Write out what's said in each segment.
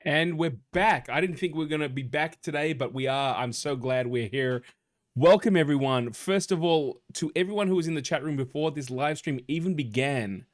And we're back. I didn't think we were going to be back today, but we are. I'm so glad we're here. Welcome, everyone. First of all, to everyone who was in the chat room before this live stream even began,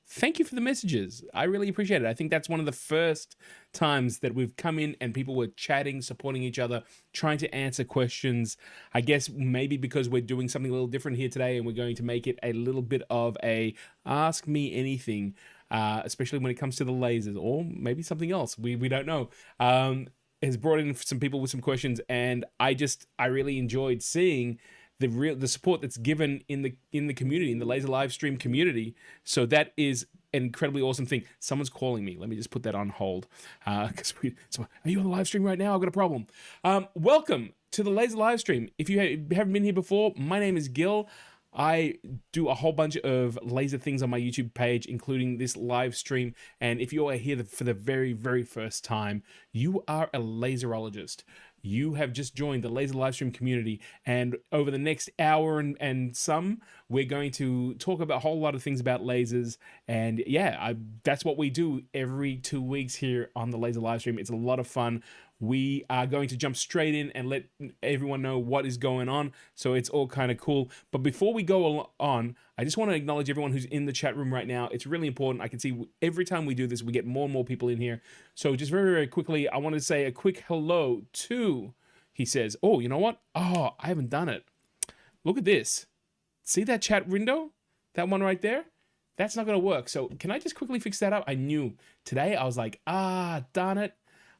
thank you for the messages. I really appreciate it. I think that's one of the first times that we've come in and people were chatting, supporting each other, trying to answer questions. I guess maybe because we're doing something a little different here today and we're going to make it a little bit of a ask me anything. Especially when it comes to the lasers, or maybe something else. We don't know. Has brought in some people with some questions, and I really enjoyed seeing the support that's given in the community, in the laser live stream community. So that is an incredibly awesome thing. Someone's calling me. Let me just put that on hold. So are you on the live stream right now? I've got a problem. Welcome to the laser live stream. If you haven't been here before, my name is Gil. I do a whole bunch of laser things on my YouTube page, including this live stream. And if you are here for the very, very first time, you are a laserologist. You have just joined the laser live stream community. And over the next hour and some, we're going to talk about a whole lot of things about lasers. And yeah, that's what we do every 2 weeks here on the laser live stream. It's a lot of fun. We are going to jump straight in and let everyone know what is going on. So it's all kind of cool. But before we go on, I just want to acknowledge everyone who's in the chat room right now. It's really important. I can see every time we do this, we get more and more people in here. So just very, very quickly, I want to say a quick hello to, he says, oh, you know what? Oh, I haven't done it. Look at this. See that chat window? That one right there? That's not going to work. So can I just quickly fix that up? I knew today. I was like, darn it.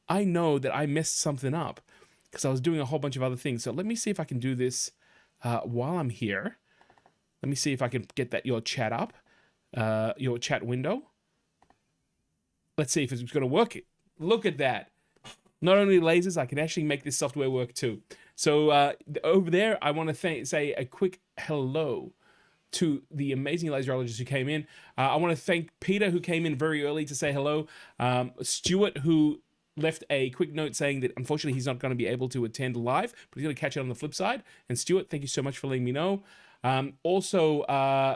I know that I messed something up because I was doing a whole bunch of other things. So let me see if I can do this while I'm here. Let me see if I can get your chat up, your chat window. Let's see if it's going to work. Look at that. Not only lasers, I can actually make this software work too. So over there, I want to say a quick hello to the amazing laserologists who came in. I want to thank Peter, who came in very early to say hello. Stuart, who left a quick note saying that unfortunately he's not going to be able to attend live, but he's going to catch it on the flip side. And Stuart, thank you so much for letting me know. Also,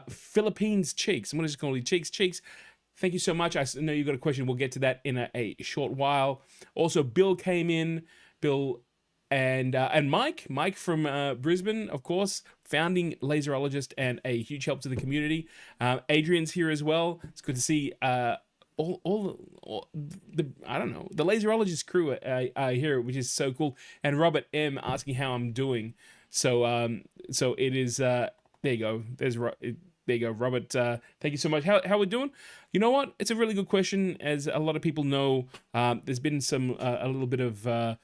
Philippines Cheeks. I'm going to just call you Cheeks. Cheeks, thank you so much. I know you got a question. We'll get to that in a short while. Also, Bill came in. Bill and Mike from Brisbane, of course, founding laserologist and a huge help to the community. Adrian's here as well. It's good to see all the I don't know, the laserologist crew here, which is so cool. And Robert M asking how I'm doing. So so it is there you go. There you go, Robert. Thank you so much. How we're doing? You know what? It's a really good question. As a lot of people know, there's been some a little bit of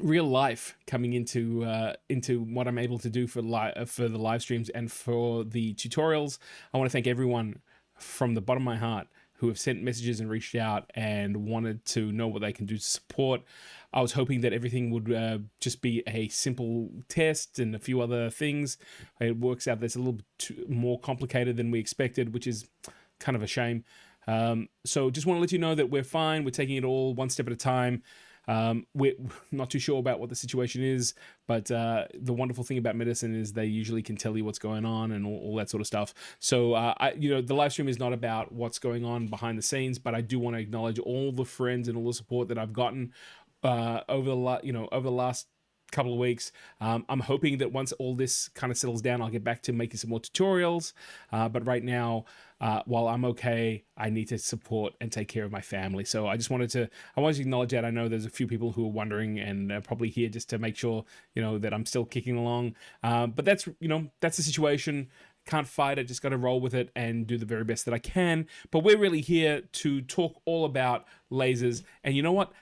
real life coming into what I'm able to do for the live streams and for the tutorials. I want to thank everyone from the bottom of my heart who have sent messages and reached out and wanted to know what they can do to support. I was hoping that everything would just be a simple test and a few other things. It works out that's a little bit more complicated than we expected, which is kind of a shame. So just want to let you know that we're fine. We're taking it all one step at a time. We're not too sure about what the situation is, but the wonderful thing about medicine is they usually can tell you what's going on and all that sort of stuff. So, the live stream is not about what's going on behind the scenes, but I do want to acknowledge all the friends and all the support that I've gotten over the last couple of weeks. I'm hoping that once all this kind of settles down, I'll get back to making some more tutorials. But right now, while I'm okay, I need to support and take care of my family. So I wanted to acknowledge that. I know there's a few people who are wondering and probably here just to make sure, that I'm still kicking along. But that's the situation. Can't fight it, just got to roll with it and do the very best that I can. But we're really here to talk all about lasers. And you know what?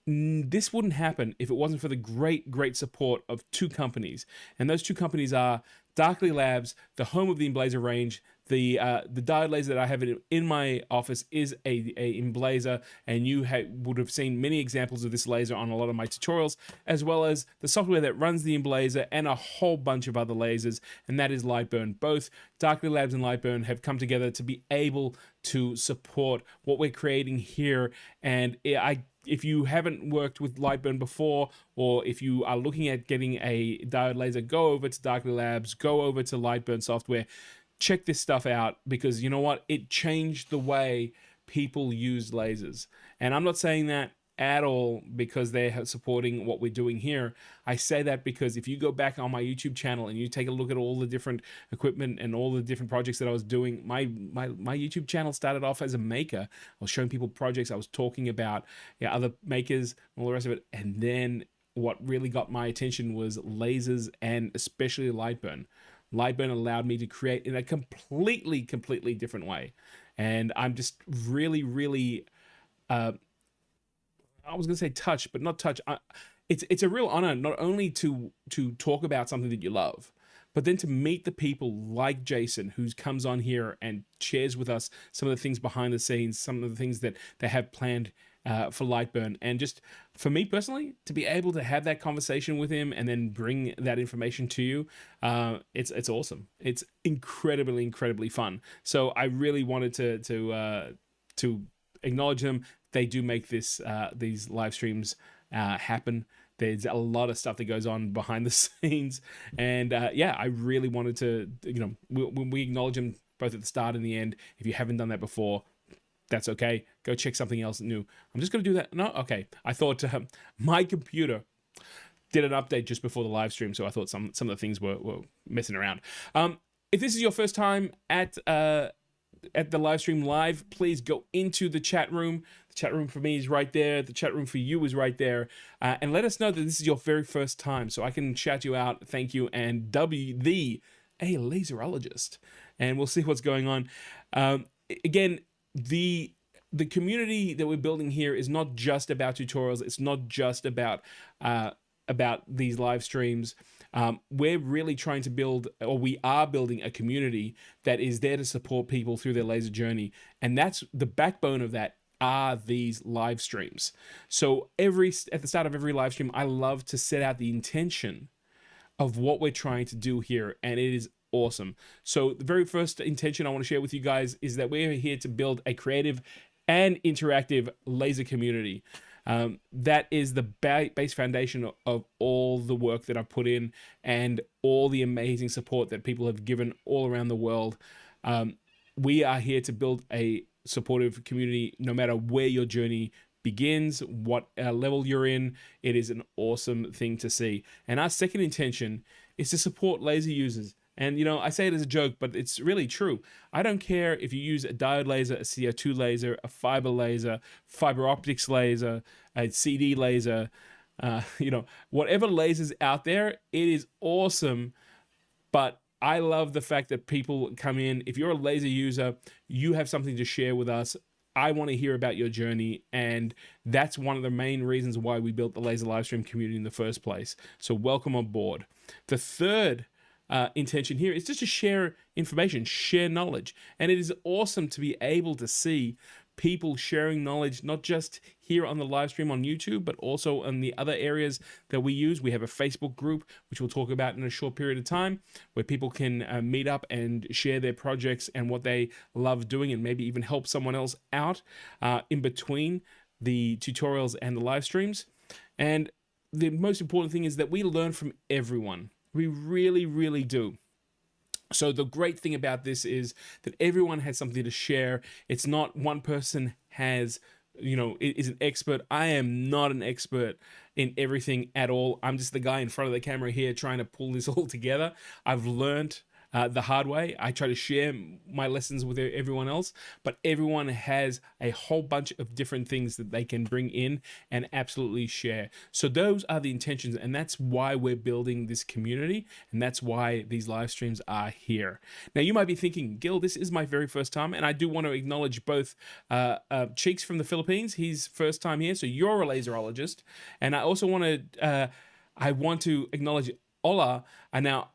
This wouldn't happen if it wasn't for the great support of two companies. And those two companies are Darkly Labs, the home of the Emblazer range. The diode laser that I have in my office is a Emblazer, and you would have seen many examples of this laser on a lot of my tutorials, as well as the software that runs the Emblazer and a whole bunch of other lasers, and that is Lightburn. Both Darkly Labs and Lightburn have come together to be able to support what we're creating here. And if you haven't worked with Lightburn before, or if you are looking at getting a diode laser, go over to Darkly Labs, go over to Lightburn software. Check this stuff out, because you know what? It changed the way people use lasers. And I'm not saying that at all because they're supporting what we're doing here. I say that because if you go back on my YouTube channel and you take a look at all the different equipment and all the different projects that I was doing, my YouTube channel started off as a maker. I was showing people projects. I was talking about other makers and all the rest of it. And then what really got my attention was lasers, and especially Lightburn. Lightburn allowed me to create in a completely different way. And I'm just really, I was gonna say touched, but not touched. It's a real honor not only to talk about something that you love, but then to meet the people like Jason, who comes on here and shares with us some of the things behind the scenes, some of the things that they have planned for Lightburn. And just for me personally, to be able to have that conversation with him and then bring that information to you, it's awesome. It's incredibly fun. So I really wanted to acknowledge them. They do make these live streams happen. There's a lot of stuff that goes on behind the scenes, and I really wanted to, when we acknowledge them both at the start and the end. If you haven't done that before, that's okay. Go check something else new. I'm just going to do that. No, okay. I thought my computer did an update just before the live stream, so I thought some of the things were messing around. If this is your first time at the live stream live, please go into the chat room. The chat room for me is right there. The chat room for you is right there. And let us know that this is your very first time so I can shout you out, thank you, and W a laserologist. And we'll see what's going on. Again, the community that we're building here is not just about tutorials. It's not just about these live streams. We're really trying to build, or we are building, a community that is there to support people through their laser journey. And that's the backbone of that are these live streams. So at the start of every live stream, I love to set out the intention of what we're trying to do here. And it is awesome. So the very first intention I want to share with you guys is that we're here to build a creative and interactive laser community. That is the base foundation of all the work that I've put in and all the amazing support that people have given all around the world. We are here to build a supportive community no matter where your journey begins, what level you're in. It is an awesome thing to see. And our second intention is to support laser users. And, I say it as a joke, but it's really true. I don't care if you use a diode laser, a CO2 laser, a fiber laser, fiber optics laser, a CD laser, whatever lasers out there, it is awesome. But I love the fact that people come in. If you're a laser user, you have something to share with us. I want to hear about your journey, and that's one of the main reasons why we built the laser livestream community in the first place. So welcome on board. The third intention here is just to share information, share knowledge. And it is awesome to be able to see people sharing knowledge, not just here on the live stream on YouTube, but also in the other areas that we use. We have a Facebook group, which we'll talk about in a short period of time, where people can meet up and share their projects and what they love doing, and maybe even help someone else out in between the tutorials and the live streams. And the most important thing is that we learn from everyone. We really do. So the great thing about this is that everyone has something to share. It's not one person is an expert. I am not an expert in everything at all. I'm just the guy in front of the camera here trying to pull this all together. I've learned the hard way. I try to share my lessons with everyone else, but everyone has a whole bunch of different things that they can bring in and absolutely share. So those are the intentions, and that's why we're building this community, and that's why these live streams are here. Now you might be thinking, Gil, this is my very first time, and I do want to acknowledge both Cheeks from the Philippines. He's first time here, so you're a laserologist, and I also want to acknowledge Ola. And now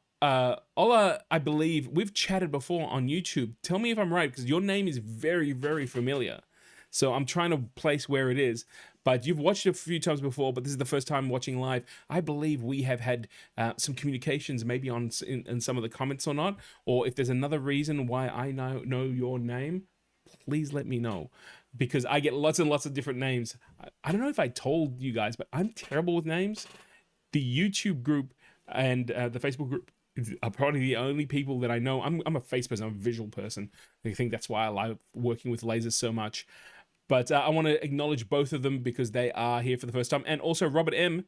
Ola, I believe we've chatted before on YouTube. Tell me if I'm right, because your name is very familiar. So I'm trying to place where it is. But you've watched it a few times before, but this is the first time watching live. I believe we have had some communications, maybe in some of the comments or not. Or if there's another reason why I know your name, please let me know. Because I get lots and lots of different names. I don't know if I told you guys, but I'm terrible with names. The YouTube group and the Facebook group are probably the only people that I know. I'm a face person, I'm a visual person. I think that's why I like working with lasers so much. But I want to acknowledge both of them because they are here for the first time. And also Robert M,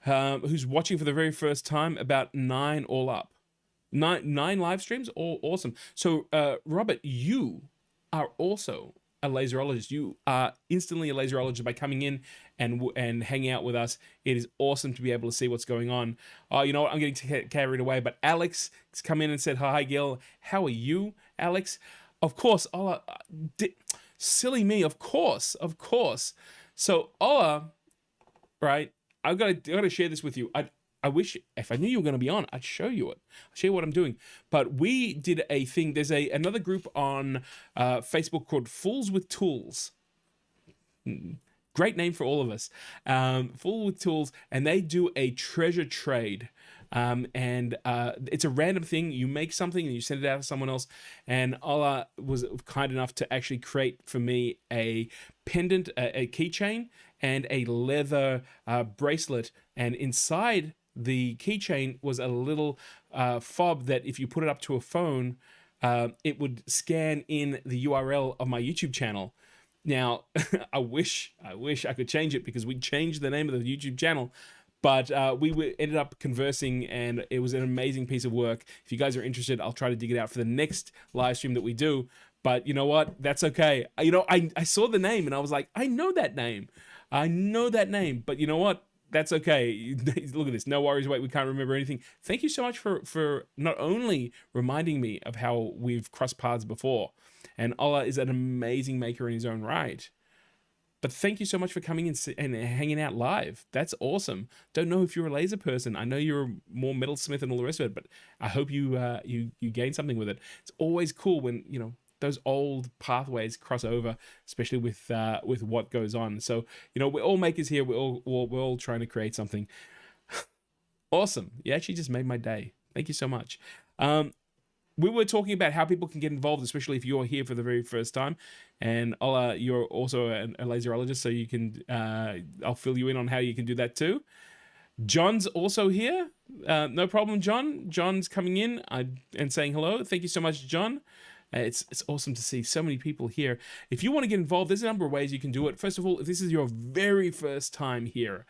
who's watching for the very first time, about 9 all up. Nine live streams, all awesome. So Robert, you are also a laserologist. You are instantly a laserologist by coming in and hanging out with us. It is awesome to be able to see what's going on. You know what? I'm getting carried away, but Alex has come in and said, hi, Gil. How are you, Alex? Of course. Silly me. Of course. So Ola, right? I gotta share this with you. I wish if I knew you were going to be on, I'd show you it. I'll show you what I'm doing. But we did a thing. There's another group on Facebook called Fools with Tools. Great name for all of us. Fools with Tools, and they do a treasure trade. It's a random thing. You make something and you send it out to someone else. And Ola was kind enough to actually create for me a pendant, a keychain, and a leather bracelet. And inside the keychain was a little fob that if you put it up to a phone, it would scan in the URL of my YouTube channel. Now, I wish I could change it because we changed the name of the YouTube channel, but we ended up conversing, and it was an amazing piece of work. If you guys are interested, I'll try to dig it out for the next live stream that we do. But you know what? That's okay. You know, I saw the name and I was like, I know that name. But you know what? That's okay. Look at this. No worries. Wait, we can't remember anything. Thank you so much for not only reminding me of how we've crossed paths before. And Ola is an amazing maker in his own right. But thank you so much for coming in and hanging out live. That's awesome. Don't know if you're a laser person. I know you're more metalsmith and all the rest of it, but I hope you gain something with it. It's always cool when, you know, those old pathways cross over, especially with what goes on. So, you know, we're all makers here. We're all trying to create something. Awesome. You actually just made my day. Thank you so much. We were talking about how people can get involved, especially if you're here for the very first time. And Ola, you're also a laserologist, so you can, I'll fill you in on how you can do that too. John's also here. No problem, John. John's coming in and saying hello. Thank you so much, John. It's awesome to see so many people here. If you want to get involved, there's a number of ways you can do it. First of all, if this is your very first time here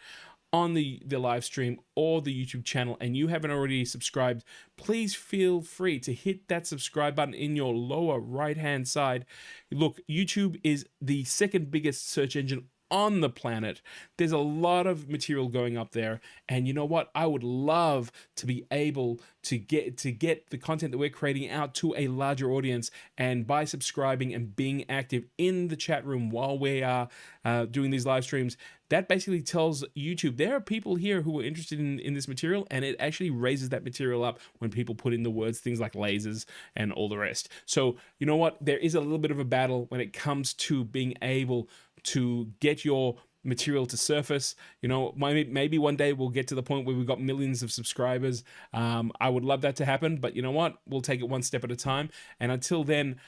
on the live stream or the YouTube channel and you haven't already subscribed, please feel free to hit that subscribe button in your lower right hand side. Look, YouTube is the second biggest search engine on the planet. There's a lot of material going up there, and you know what? I would love to be able to get the content that we're creating out to a larger audience, and by subscribing and being active in the chat room while we are doing these live streams, that basically tells YouTube there are people here who are interested in this material, and it actually raises that material up when people put in the words, things like lasers and all the rest. So you know what? There is a little bit of a battle when it comes to being able to get your material to surface. You know, maybe one day we'll get to the point where we've got millions of subscribers. I would love that to happen, but you know what? We'll take it one step at a time. And until then,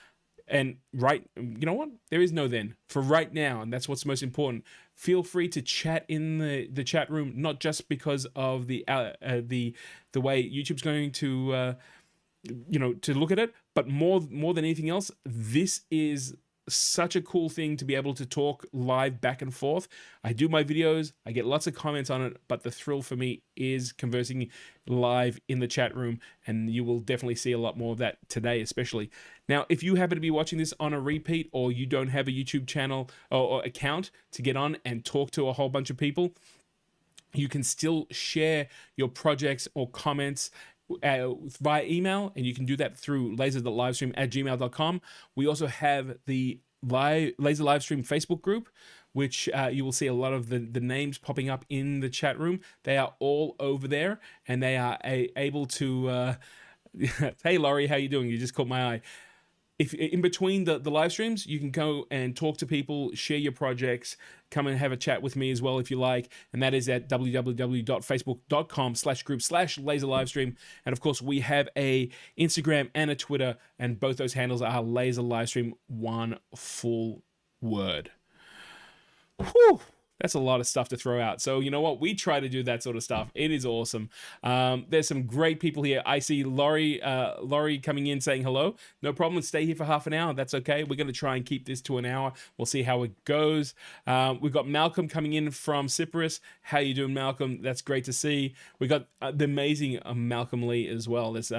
you know what? There is no then. For right now, and that's what's most important. Feel free to chat in the chat room, not just because of the way YouTube's going to you know, to look at it, but more than anything else, this is such a cool thing to be able to talk live back and forth. I do my videos, I get lots of comments on it, but the thrill for me is conversing live in the chat room, and you will definitely see a lot more of that today, especially. Now, if you happen to be watching this on a repeat, or you don't have a YouTube channel or account to get on and talk to a whole bunch of people, you can still share your projects or comments via email, and you can do that through laser.livestream@gmail.com. We also have the Laser Livestream Facebook group, which you will see a lot of the names popping up in the chat room. They are all over there, and they are able to hey Laurie, how you doing? You just caught my eye. If in between the live streams, you can go and talk to people, share your projects, come and have a chat with me as well if you like, and that is at www.facebook.com/group/laserlivestream. And of course, we have a Instagram and a Twitter, and both those handles are laser livestream, one full word. Whew. That's a lot of stuff to throw out. So you know what? We try to do that sort of stuff. It is awesome. There's some great people here. I see Laurie coming in saying hello. No problem. Stay here for half an hour. That's okay. We're going to try and keep this to an hour. We'll see how it goes. We've got Malcolm coming in from Cyprus. How you doing, Malcolm? That's great to see. We got the amazing Malcolm Lee as well. That's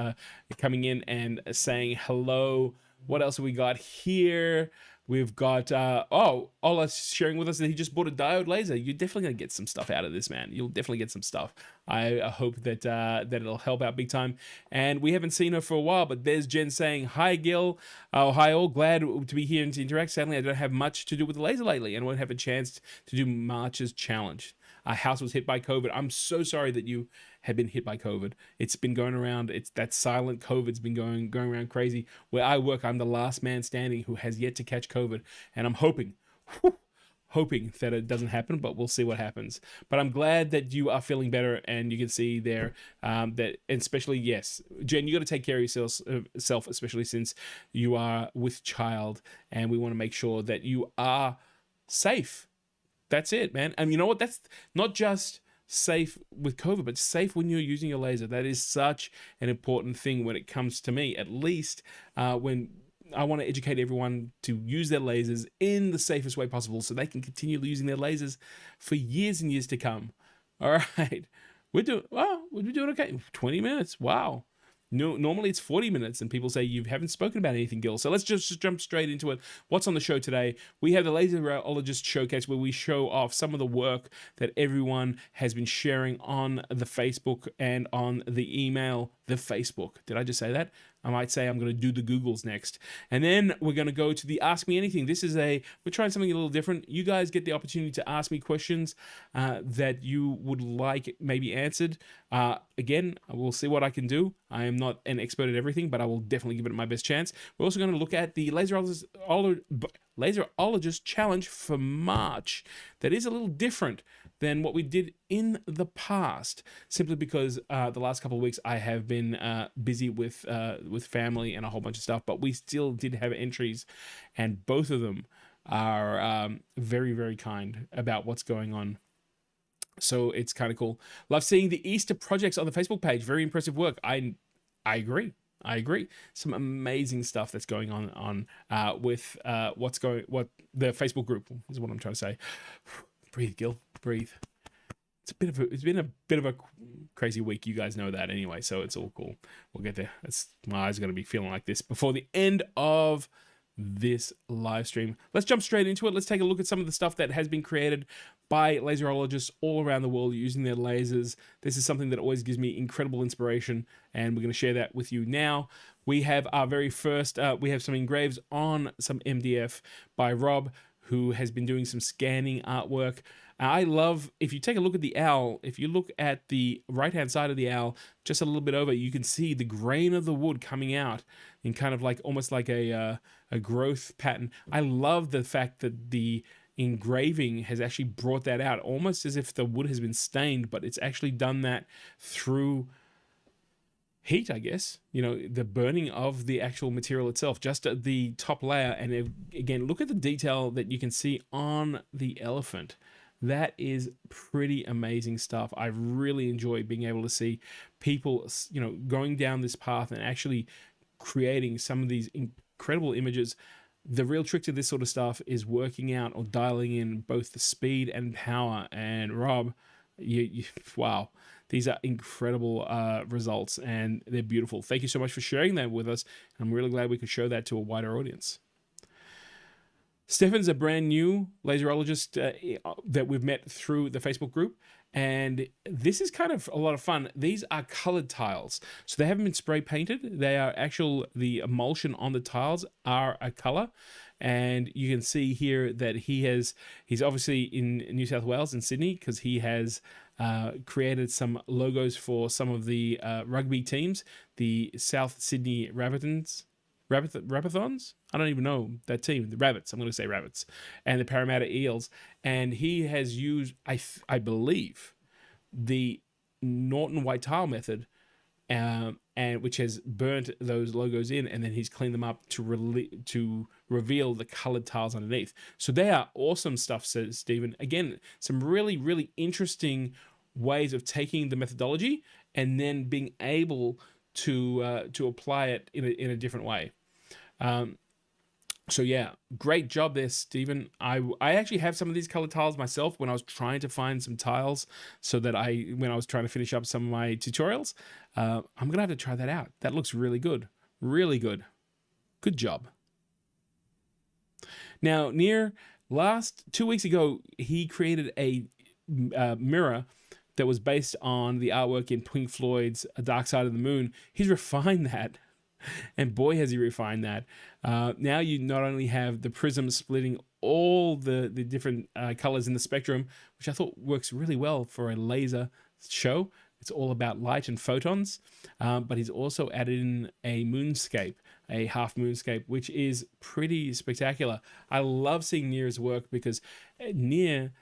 coming in and saying hello. What else have we got here? We've got, Ola's sharing with us that he just bought a diode laser. You're definitely going to get some stuff out of this, man. You'll definitely get some stuff. I hope that that it'll help out big time. And we haven't seen her for a while, but there's Jen saying, hi, Gil. Oh, hi, all. Glad to be here and to interact. Sadly, I don't have much to do with the laser lately and won't have a chance to do March's challenge. Our house was hit by COVID. I'm so sorry that you have been hit by COVID. It's been going around. It's that silent COVID's been going around crazy. Where I work, I'm the last man standing who has yet to catch COVID, and I'm hoping that it doesn't happen, but we'll see what happens. But I'm glad that you are feeling better, and you can see there that, and especially, yes, Jen, you got to take care of yourself, especially since you are with child, and we want to make sure that you are safe. That's it, man. And you know what? That's not just safe with COVID, but safe when you're using your laser. That is such an important thing when it comes to me, at least when I want to educate everyone to use their lasers in the safest way possible so they can continue using their lasers for years and years to come. All right. We're doing okay. 20 minutes. Wow. No, normally it's 40 minutes, and people say you haven't spoken about anything, Gil. So let's just jump straight into it. What's on the show today? We have the Laserologist Showcase, where we show off some of the work that everyone has been sharing on the Facebook and on the email, the Facebook. Did I just say that? I might say I'm going to do the Googles next. And then we're going to go to the Ask Me Anything. We're trying something a little different. You guys get the opportunity to ask me questions that you would like maybe answered. Again, we'll see what I can do. I am not an expert at everything, but I will definitely give it my best chance. We're also going to look at the Laserologist Challenge for March. That is a little different than what we did in the past, simply because the last couple of weeks I have been busy with family and a whole bunch of stuff, but we still did have entries, and both of them are very, very kind about what's going on. So it's kind of cool. Love seeing the Easter projects on the Facebook page. Very impressive work. I agree. Some amazing stuff that's going on with what the Facebook group is what I'm trying to say. Breathe, Gil. Breathe. It's been a bit of a crazy week. You guys know that anyway, so it's all cool. We'll get there. My eyes are going to be feeling like this before the end of this live stream. Let's jump straight into it. Let's take a look at some of the stuff that has been created by laserologists all around the world using their lasers. This is something that always gives me incredible inspiration, and we're going to share that with you now. We have our very first, we have some engraves on some MDF by Rob, who has been doing some scanning artwork. I love, if you take a look at the owl, if you look at the right-hand side of the owl, just a little bit over, you can see the grain of the wood coming out in kind of like, almost like a growth pattern. I love the fact that the engraving has actually brought that out, almost as if the wood has been stained, but it's actually done that through heat, I guess, the burning of the actual material itself, just at the top layer. And again, look at the detail that you can see on the elephant. That is pretty amazing stuff. I really enjoy being able to see people, going down this path and actually creating some of these incredible images. The real trick to this sort of stuff is working out or dialing in both the speed and power. And Rob, wow. These are incredible results, and they're beautiful. Thank you so much for sharing that with us. I'm really glad we could show that to a wider audience. Stefan's a brand new laserologist that we've met through the Facebook group, and this is kind of a lot of fun. These are colored tiles, so they haven't been spray painted. They are the emulsion on the tiles are a color, and you can see here that he's obviously in New South Wales in Sydney, because he has created some logos for some of the rugby teams, the South Sydney Rabbithons. I don't even know that team. The Rabbits. I'm going to say Rabbits, and the Parramatta Eels. And he has used, I believe, the Norton white tile method and which has burnt those logos in, and then he's cleaned them up to reveal the colored tiles underneath. So they are awesome stuff, says Stephen. Again, some really, really interesting ways of taking the methodology and then being able to apply it in a different way. So yeah, great job there, Stephen. I actually have some of these color tiles myself when I was trying to find some tiles so that when I was trying to finish up some of my tutorials. I'm gonna have to try that out. That looks really good. Really good. Good job. Now, Near, 2 weeks ago, he created a mirror that was based on the artwork in Pink Floyd's A Dark Side of the Moon. He's refined that. And boy, has he refined that. Now you not only have the prism splitting all the different colors in the spectrum, which I thought works really well for a laser show. It's all about light and photons. But he's also added in a moonscape, a half moonscape, which is pretty spectacular. I love seeing Near's work because Near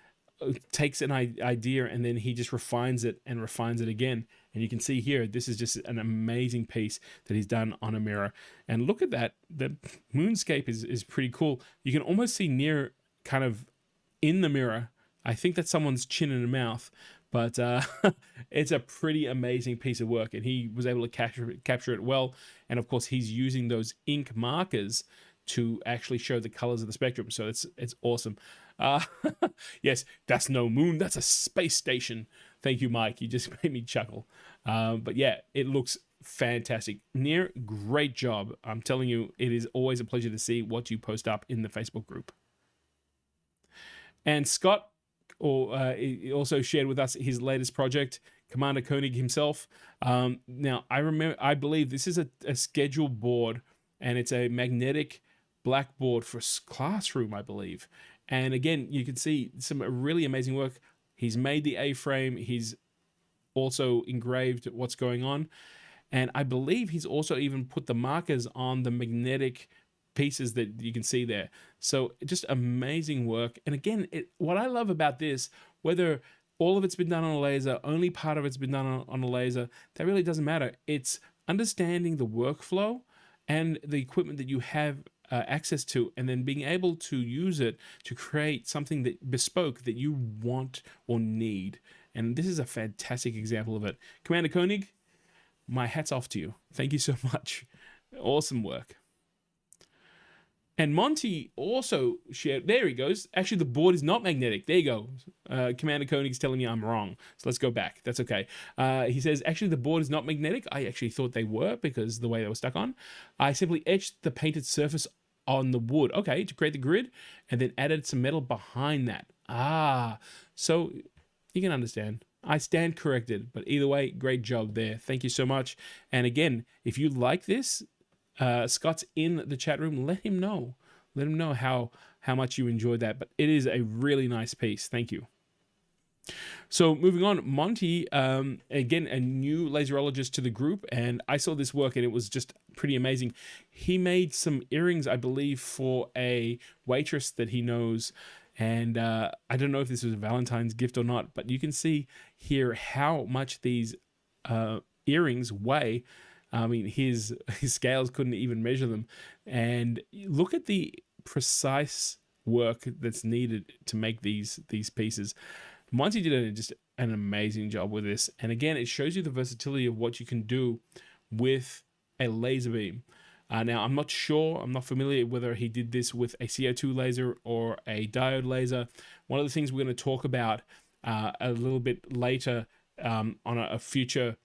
takes an idea and then he just refines it and refines it again. And you can see here, this is just an amazing piece that he's done on a mirror. And look at that. The moonscape is pretty cool. You can almost see Near kind of in the mirror. I think that's someone's chin and a mouth, but it's a pretty amazing piece of work. And he was able to capture it well. And of course, he's using those ink markers to actually show the colors of the spectrum. So it's awesome. Yes, that's no moon. That's a space station. Thank you, Mike. You just made me chuckle. But yeah, it looks fantastic. Near, great job. I'm telling you, it is always a pleasure to see what you post up in the Facebook group. And Scott also shared with us his latest project, Commander Koenig himself. Now, I believe this is a schedule board, and it's a magnetic blackboard for classroom, I believe. And again, you can see some really amazing work. He's made the A-frame. He's also engraved what's going on. And I believe he's also even put the markers on the magnetic pieces that you can see there. So just amazing work. And again, what I love about this, whether all of it's been done on a laser, only part of it's been done on a laser, that really doesn't matter. It's understanding the workflow and the equipment that you have access to, and then being able to use it to create something that bespoke that you want or need. And this is a fantastic example of it. Commander Koenig, my hat's off to you. Thank you so much. Awesome work. And Monty also shared, there he goes. Actually, the board is not magnetic. There you go. Commander Koenig's telling me I'm wrong. So let's go back. That's okay. He says, actually, the board is not magnetic. I actually thought they were because the way they were stuck on. I simply etched the painted surface on the wood, okay, to create the grid, and then added some metal behind that. So you can understand. I stand corrected, but either way, great job there. Thank you so much. And again, if you like this, Scott's in the chat room. Let him know. Let him know how much you enjoyed that. But it is a really nice piece. Thank you. So moving on, Monty, again, a new laserologist to the group, and I saw this work and it was just pretty amazing. He made some earrings, I believe, for a waitress that he knows. And I don't know if this was a Valentine's gift or not, but you can see here how much these earrings weigh. I mean, his scales couldn't even measure them. And look at the precise work that's needed to make these pieces. Monty did just an amazing job with this. And again, it shows you the versatility of what you can do with a laser beam. Now, I'm not sure, I'm not familiar whether he did this with a CO2 laser or a diode laser. One of the things we're going to talk about a little bit later on a future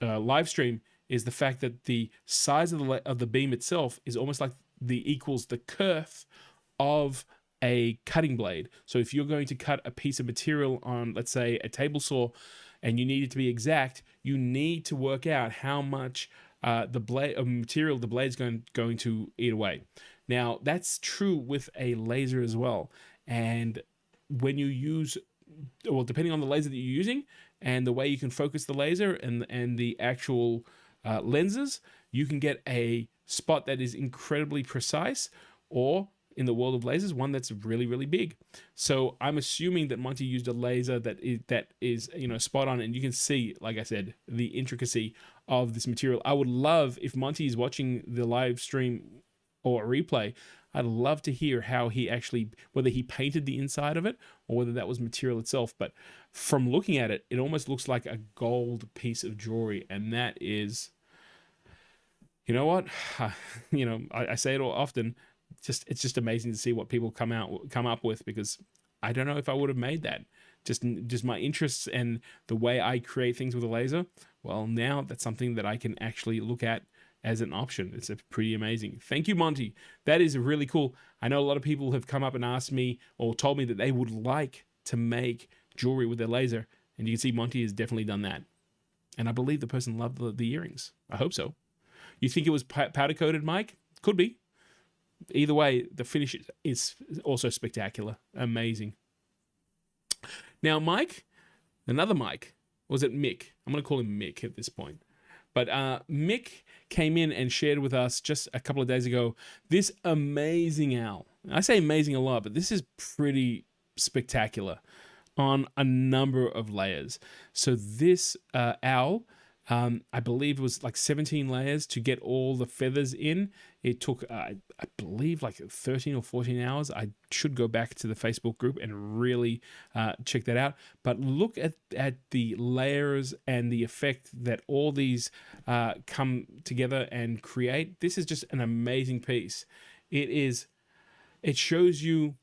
live stream is the fact that the size of the beam itself is almost like equals the kerf of a cutting blade. So if you're going to cut a piece of material on, let's say, a table saw, and you need it to be exact, you need to work out how much the blade of material the blade's going to eat away. Now, that's true with a laser as well. And when you use, well, depending on the laser that you're using and the way you can focus the laser and the actual lenses, you can get a spot that is incredibly precise, or in the world of lasers, one that's really, really big. So I'm assuming that Monty used a laser that is spot on, and you can see, like I said, the intricacy of this material. I would love, if Monty is watching the live stream or replay, I'd love to hear how he actually, whether he painted the inside of it or whether that was material itself. But from looking at it, it almost looks like a gold piece of jewelry, and that is, you know what, I say it all often. It's just amazing to see what people come up with, because I don't know if I would have made that. Just my interests and the way I create things with a laser. Well, now that's something that I can actually look at as an option. It's pretty amazing. Thank you, Monty. That is really cool. I know a lot of people have come up and asked me or told me that they would like to make jewelry with their laser, and you can see Monty has definitely done that. And I believe the person loved the earrings. I hope so. You think it was powder coated, Mike? Could be. Either way, the finish is also spectacular. Amazing. Now, Mike, another Mike, was it Mick? I'm going to call him Mick at this point. But Mick came in and shared with us just a couple of days ago this amazing owl. I say amazing a lot, but this is pretty spectacular on a number of layers. So this owl, I believe it was like 17 layers to get all the feathers in. It took, I believe, like 13 or 14 hours. I should go back to the Facebook group and really check that out. But look at the layers and the effect that all these come together and create. This is just an amazing piece. It shows you,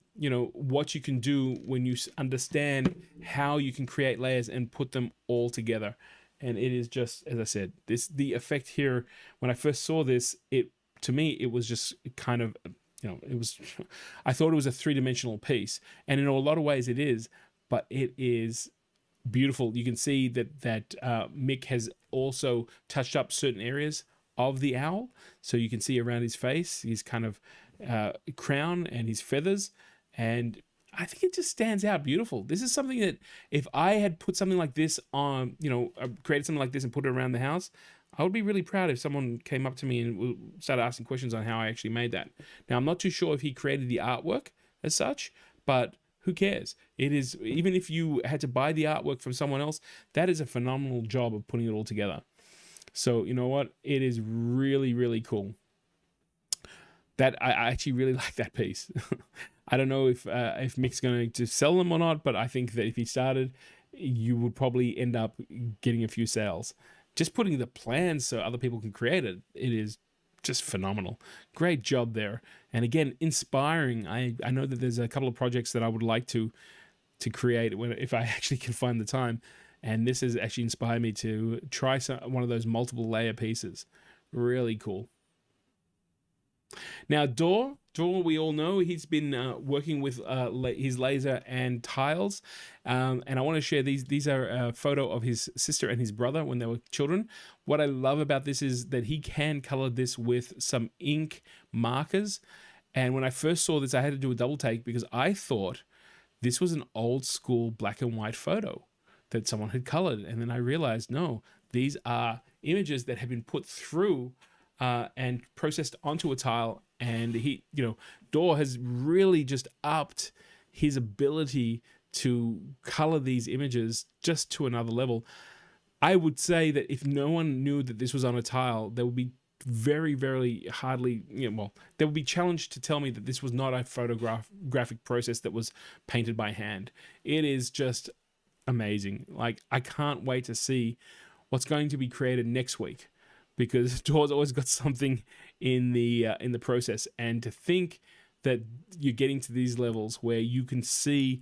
what you can do when you understand how you can create layers and put them all together. And it is just, as I said, the effect here, when I first saw this, to me, it was just kind of, I thought it was a three-dimensional piece. And in a lot of ways it is, but it is beautiful. You can see that Mick has also touched up certain areas of the owl. So you can see around his face, his kind of crown and his feathers. And I think it just stands out beautiful. This is something that if I had put something like this on, created something like this and put it around the house, I would be really proud if someone came up to me and started asking questions on how I actually made that. Now, I'm not too sure if he created the artwork as such, but who cares? It is, even if you had to buy the artwork from someone else, that is a phenomenal job of putting it all together. So, you know what? It is really, really cool. That I actually really like that piece. I don't know if Mick's going to sell them or not, but I think that if he started, you would probably end up getting a few sales. Just putting the plans so other people can create it, it is just phenomenal. Great job there. And again, inspiring. I know that there's a couple of projects that I would like to create if I actually can find the time. And this has actually inspired me to try one of those multiple layer pieces. Really cool. Now, Dor, we all know he's been working with his laser and tiles, and I want to share these. These are a photo of his sister and his brother when they were children. What I love about this is that he can color this with some ink markers, and when I first saw this, I had to do a double take because I thought this was an old school black and white photo that someone had colored, and then I realized, no, these are images that have been put through and processed onto a tile. And Dor has really just upped his ability to color these images just to another level. I would say that if no one knew that this was on a tile, there would be very, very hardly, they would be challenged to tell me that this was not a photographic process that was painted by hand. It is just amazing. Like, I can't wait to see what's going to be created next week, because Dor's always got something in the process. And to think that you're getting to these levels where you can see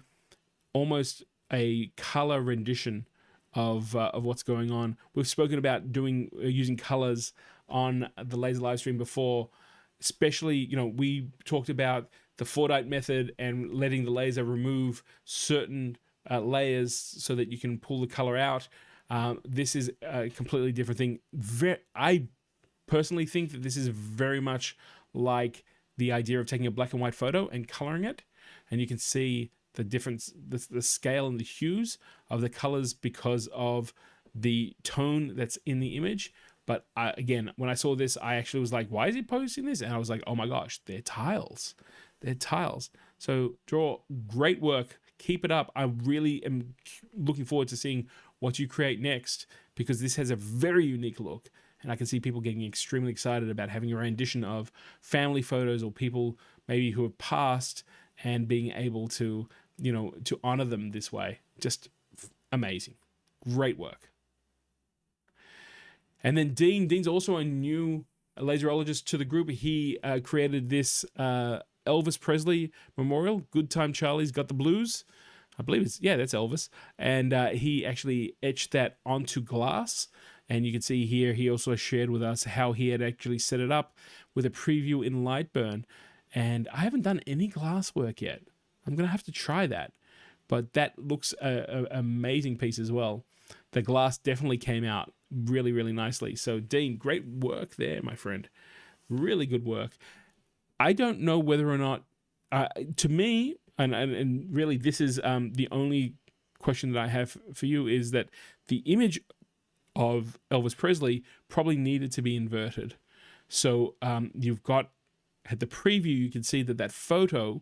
almost a color rendition of what's going on. We've spoken about using colors on the laser live stream before, especially, we talked about the Fordite method and letting the laser remove certain layers so that you can pull the color out. This is a completely different thing. I personally think that this is very much like the idea of taking a black and white photo and coloring it, and you can see the difference, the scale and the hues of the colors because of the tone that's in the image. But again, when I saw this, I actually was like, why is he posting this? And I was like, oh my gosh, they're tiles. They're tiles. So Draw, great work. Keep it up. I really am looking forward to seeing what you create next, because this has a very unique look. And I can see people getting extremely excited about having a rendition of family photos or people maybe who have passed, and being able to, to honor them this way. Just amazing. Great work. And then Dean's also a new laserologist to the group. He created this Elvis Presley memorial. Good Time Charlie's Got the Blues. I believe that's Elvis. And he actually etched that onto glass. And you can see here, he also shared with us how he had actually set it up with a preview in Lightburn. And I haven't done any glass work yet. I'm going to have to try that. But that looks an amazing piece as well. The glass definitely came out really, really nicely. So Dean, great work there, my friend. Really good work. I don't know whether or not, to me, and really this is the only question that I have for you, is that the image of Elvis Presley probably needed to be inverted. So you've got, at the preview, you can see that photo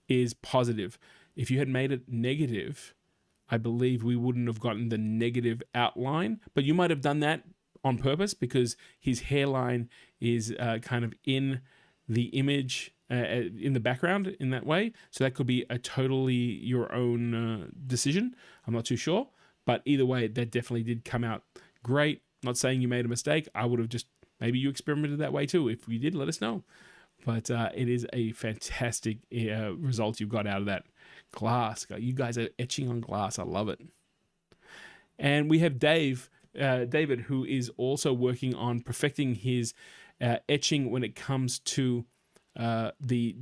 is positive. If you had made it negative, I believe we wouldn't have gotten the negative outline, but you might have done that on purpose because his hairline is kind of in the image, in the background in that way. So that could be a totally your own decision. I'm not too sure, but either way, that definitely did come out great. Not saying you made a mistake. I would have just, maybe you experimented that way too. If you did, let us know. But it is a fantastic result you've got out of that glass. You guys are etching on glass. I love it. And we have David, who is also working on perfecting his etching when it comes to the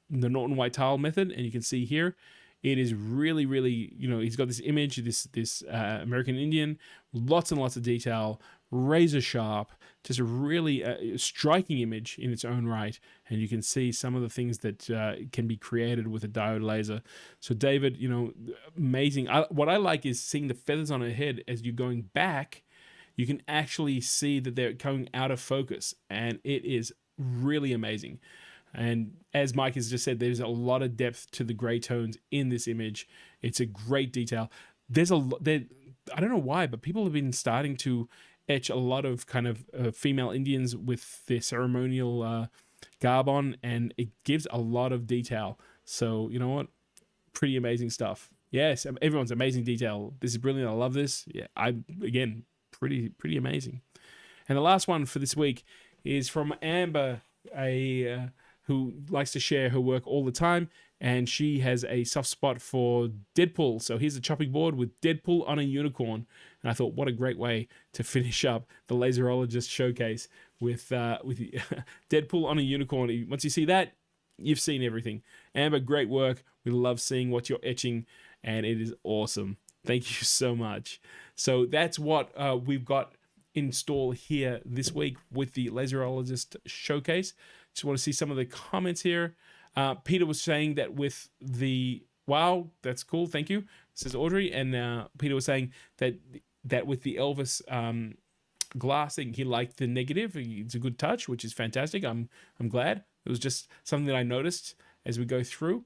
Norton white tile method. And you can see here, it is really, really, he's got this image, this American Indian, lots and lots of detail, razor sharp, just a really striking image in its own right. And you can see some of the things that can be created with a diode laser. So David, amazing. What I like is seeing the feathers on her head as you're going back. You can actually see that they're coming out of focus, and it is really amazing. And as Mike has just said, there's a lot of depth to the gray tones in this image. It's a great detail. There's I don't know why, but people have been starting to etch a lot of kind of female Indians with their ceremonial garb on, and it gives a lot of detail. So you know what? Pretty amazing stuff. Yes, everyone's amazing detail. This is brilliant. I love this. Yeah, again, pretty amazing. And the last one for this week is from Amber, who likes to share her work all the time, and she has a soft spot for Deadpool. So here's a chopping board with Deadpool on a unicorn, and I thought, what a great way to finish up the Laserologist showcase with Deadpool on a unicorn. Once you see that, you've seen everything. Amber, great work. We love seeing what you're etching, and it is awesome. Thank you so much. So that's what we've got install here this week with the Laserologist showcase. Just want to see some of the comments here. Peter was saying that with the, wow, that's cool, thank you, says Audrey. And Peter was saying that with the Elvis glass thing, he liked the negative. It's a good touch, which is fantastic. I'm glad. It was just something that I noticed as we go through.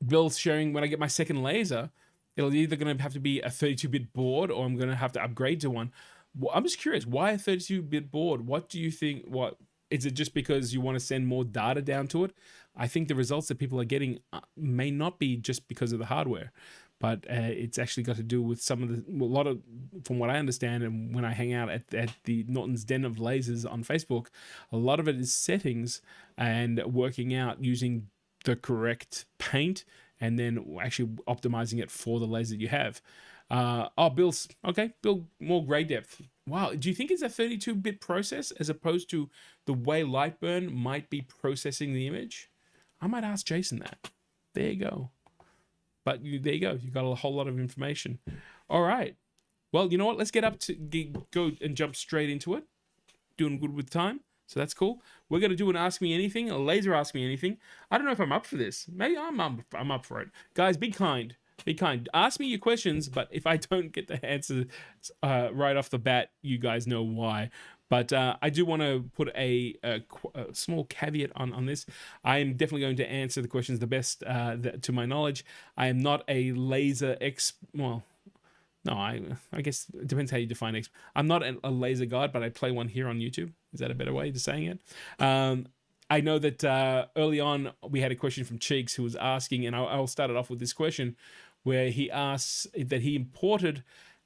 Bill's sharing, when I get my second laser, it'll either going to have to be a 32-bit board, or I'm going to have to upgrade to one. I'm just curious, why a 32-bit board? What do you think? What is it? Just because you want to send more data down to it? I think the results that people are getting may not be just because of the hardware, but it's actually got to do with from what I understand, and when I hang out at the Norton's Den of Lasers on Facebook, a lot of it is settings and working out using the correct paint, and then actually optimizing it for the laser you have. Bill's okay. Bill, more gray depth. Wow. Do you think it's a 32-bit process as opposed to the way Lightburn might be processing the image? I might ask Jason that. There you go. But there you go. You got a whole lot of information. All right. Well, you know what? Let's get up to go and jump straight into it. Doing good with time. So that's cool. We're going to do an Ask Me Anything, a laser Ask Me Anything. I don't know if I'm up for this. Maybe I'm up for it. Guys, be kind. Be kind. Ask me your questions, but if I don't get the answer right off the bat, you guys know why. But I do want to put a small caveat on this. I am definitely going to answer the questions the best to my knowledge. I am not a laser well, no, I guess it depends how you define I'm not a laser god, but I play one here on YouTube. Is that a better way of saying it? I know that early on we had a question from Cheeks who was asking, and I'll start it off with this question, where he asks that he imported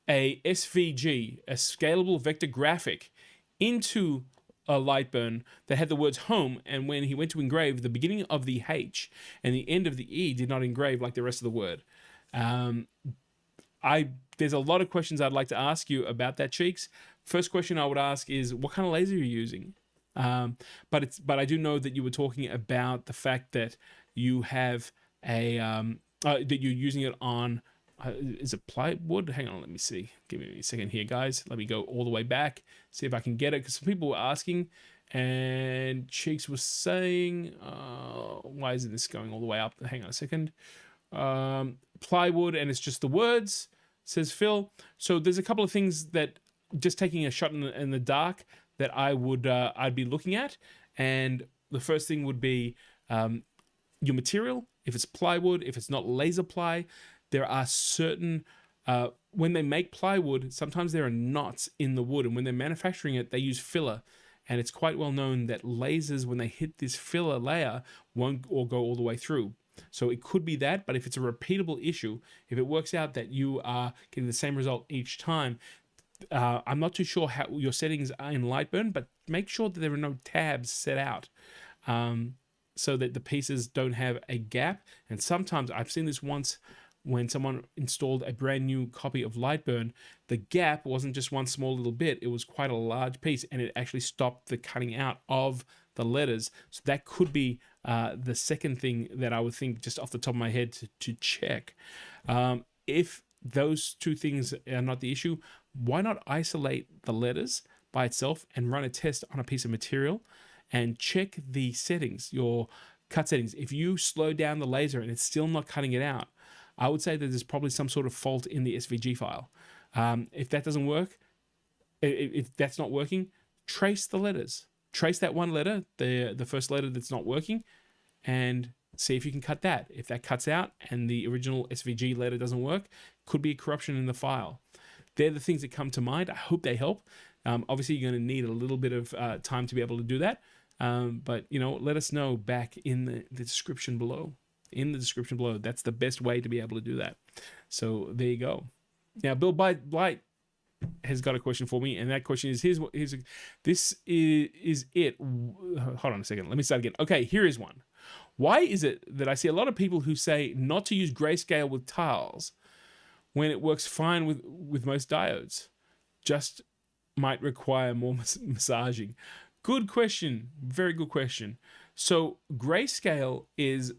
a SVG, a scalable vector graphic, into a Lightburn that had the words home, and when he went to engrave, the beginning of the H and the end of the E did not engrave like the rest of the word. There's a lot of questions I'd like to ask you about that, Cheeks. First question I would ask is, what kind of laser are you using? But I do know that you were talking about the fact that you have a that you're using it on is it plywood? Hang on, let me see. Give me a second here, guys. Let me go all the way back, see if I can get it, because some people were asking, and Cheeks was saying, why isn't this going all the way up? Hang on a second. Plywood, and it's just the words, says Phil. So there's a couple of things that just taking a shot in the dark that I'd be looking at, and the first thing would be your material. If it's plywood, if it's not laser ply, there are certain when they make plywood, sometimes there are knots in the wood, and when they're manufacturing it, they use filler. And it's quite well known that lasers, when they hit this filler layer, won't go all the way through. So it could be that, but if it's a repeatable issue, if it works out that you are getting the same result each time, I'm not too sure how your settings are in Lightburn, but make sure that there are no tabs set out so that the pieces don't have a gap. And sometimes I've seen this once when someone installed a brand new copy of Lightburn, the gap wasn't just one small little bit, it was quite a large piece, and it actually stopped the cutting out of the letters. So that could be the second thing that I would think just off the top of my head to check. If those two things are not the issue, why not isolate the letters by itself and run a test on a piece of material and check the settings, your cut settings. If you slow down the laser and it's still not cutting it out, I would say that there's probably some sort of fault in the SVG file. If that doesn't work, if that's not working, trace the letters. Trace that one letter, the first letter that's not working, and see if you can cut that. If that cuts out and the original SVG letter doesn't work, could be a corruption in the file. They're the things that come to mind. I hope they help. Obviously, you're going to need a little bit of time to be able to do that. But, you know, let us know back in the description below. In the description below. That's the best way to be able to do that. So there you go. Now, Bill Blight has got a question for me, and that question is, this is it. Hold on a second. Let me start again. Okay, here is one. Why is it that I see a lot of people who say not to use grayscale with tiles when it works fine with most diodes? Just might require more massaging. Good question. Very good question. So grayscale is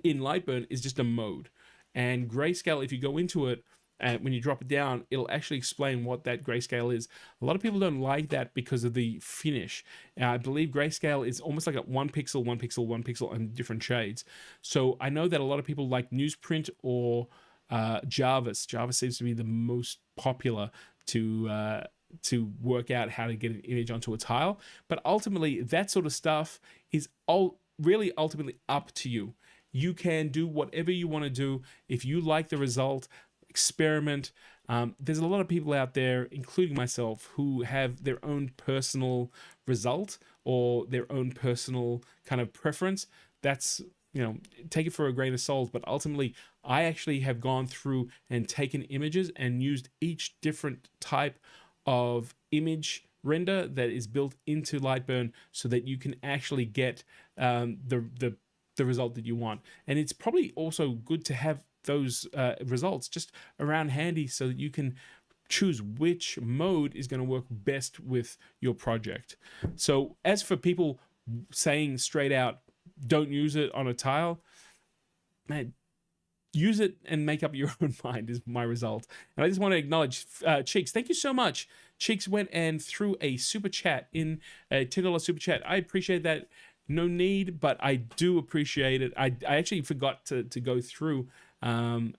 in Lightburn is just a mode, and grayscale, if you go into it and when you drop it down, it'll actually explain what that grayscale is. A lot of people don't like that because of the finish. I believe grayscale is almost like a 1 pixel, 1 pixel, 1 pixel, and different shades. So I know that a lot of people like newsprint or Jarvis. Jarvis seems to be the most popular to work out how to get an image onto a tile. But ultimately, that sort of stuff is really ultimately up to you. You can do whatever you want to do. If you like the result, experiment. There's a lot of people out there, including myself, who have their own personal result or their own personal kind of preference. That's, you know, take it for a grain of salt. But ultimately, I actually have gone through and taken images and used each different type of image render that is built into Lightburn so that you can actually get the result that you want. And it's probably also good to have those results just around handy so that you can choose which mode is going to work best with your project. So as for people saying straight out, don't use it on a tile, man, use it and make up your own mind is my result. And I just want to acknowledge Cheeks. Thank you so much. Cheeks went and threw a super chat in, a $10 super chat. I appreciate that. No need, but I do appreciate it. I actually forgot to go through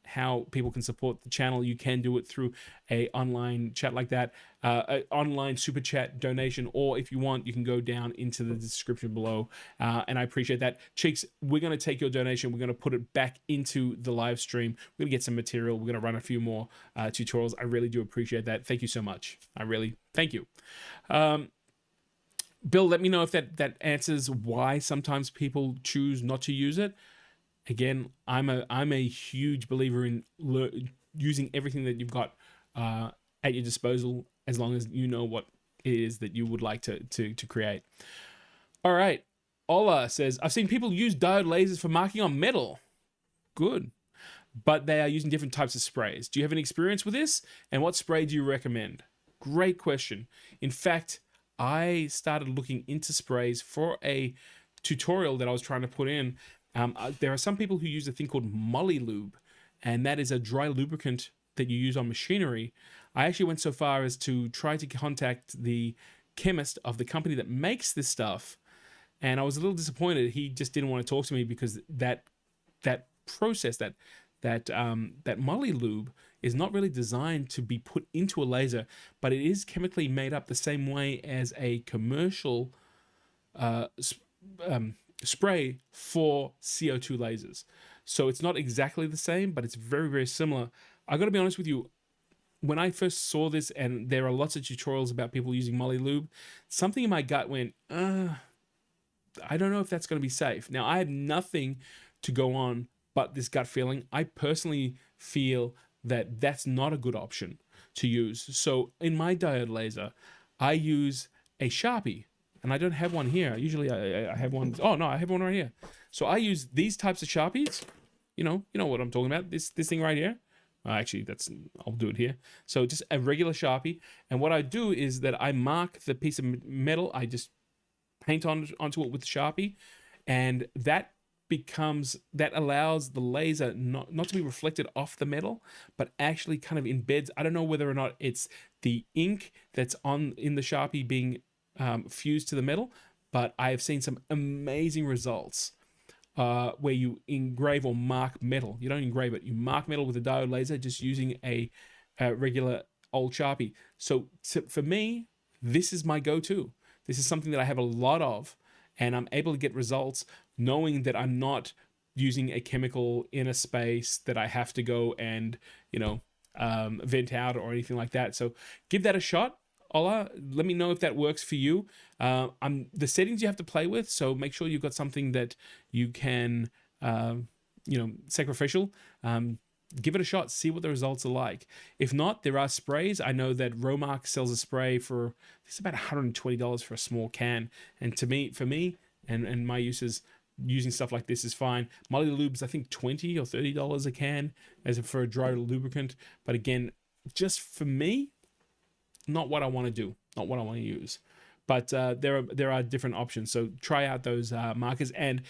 how people can support the channel. You can do it through a online chat like that, an online super chat donation, or if you want, you can go down into the description below. And I appreciate that. Cheeks, we're going to take your donation. We're going to put it back into the live stream. We're going to get some material. We're going to run a few more tutorials. I really do appreciate that. Thank you so much. I really thank you. Bill, let me know if that answers why sometimes people choose not to use it. Again, I'm a huge believer in using everything that you've got at your disposal, as long as you know what it is that you would like to create. All right. Ola says, I've seen people use diode lasers for marking on metal. Good. But they are using different types of sprays. Do you have any experience with this? And what spray do you recommend? Great question. In fact, I started looking into sprays for a tutorial that I was trying to put in. There are some people who use a thing called Molly Lube, and that is a dry lubricant that you use on machinery. I actually went so far as to try to contact the chemist of the company that makes this stuff, and I was a little disappointed. He just didn't want to talk to me because that process, that Molly Lube is not really designed to be put into a laser, but it is chemically made up the same way as a commercial spray for CO2 lasers. So it's not exactly the same, but it's very, very similar. I got to be honest with you, when I first saw this, and there are lots of tutorials about people using Molly Lube, something in my gut went, I don't know if that's going to be safe. Now, I have nothing to go on but this gut feeling. I personally feel that that's not a good option to use. So in my diode laser, I use a Sharpie, and I don't have one here. Usually I have one. Oh no, I have one right here. So I use these types of Sharpies. You know what I'm talking about. This thing right here. Actually, I'll do it here. So just a regular Sharpie. And what I do is that I mark the piece of metal. I just paint onto it with Sharpie, and that allows the laser not to be reflected off the metal, but actually kind of embeds. I don't know whether or not it's the ink that's in the Sharpie being fused to the metal, but I have seen some amazing results where you engrave or mark metal. You don't engrave it, you mark metal with a diode laser just using a regular old Sharpie. So for me, this is my go-to. This is something that I have a lot of, and I'm able to get results knowing that I'm not using a chemical in a space that I have to go and, vent out or anything like that. So give that a shot. Ola, let me know if that works for you. The settings you have to play with, so make sure you've got something that you can, sacrificial. Give it a shot, see what the results are like. If not, there are sprays. I know that Romark sells a spray for, it's about $120 for a small can. And for me, and my uses, using stuff like this is fine. Molly Lube's, I think, $20 or $30 a can for a dry lubricant. But again, just for me, not what I want to do, not what I want to use. But there are different options. So try out those markers. And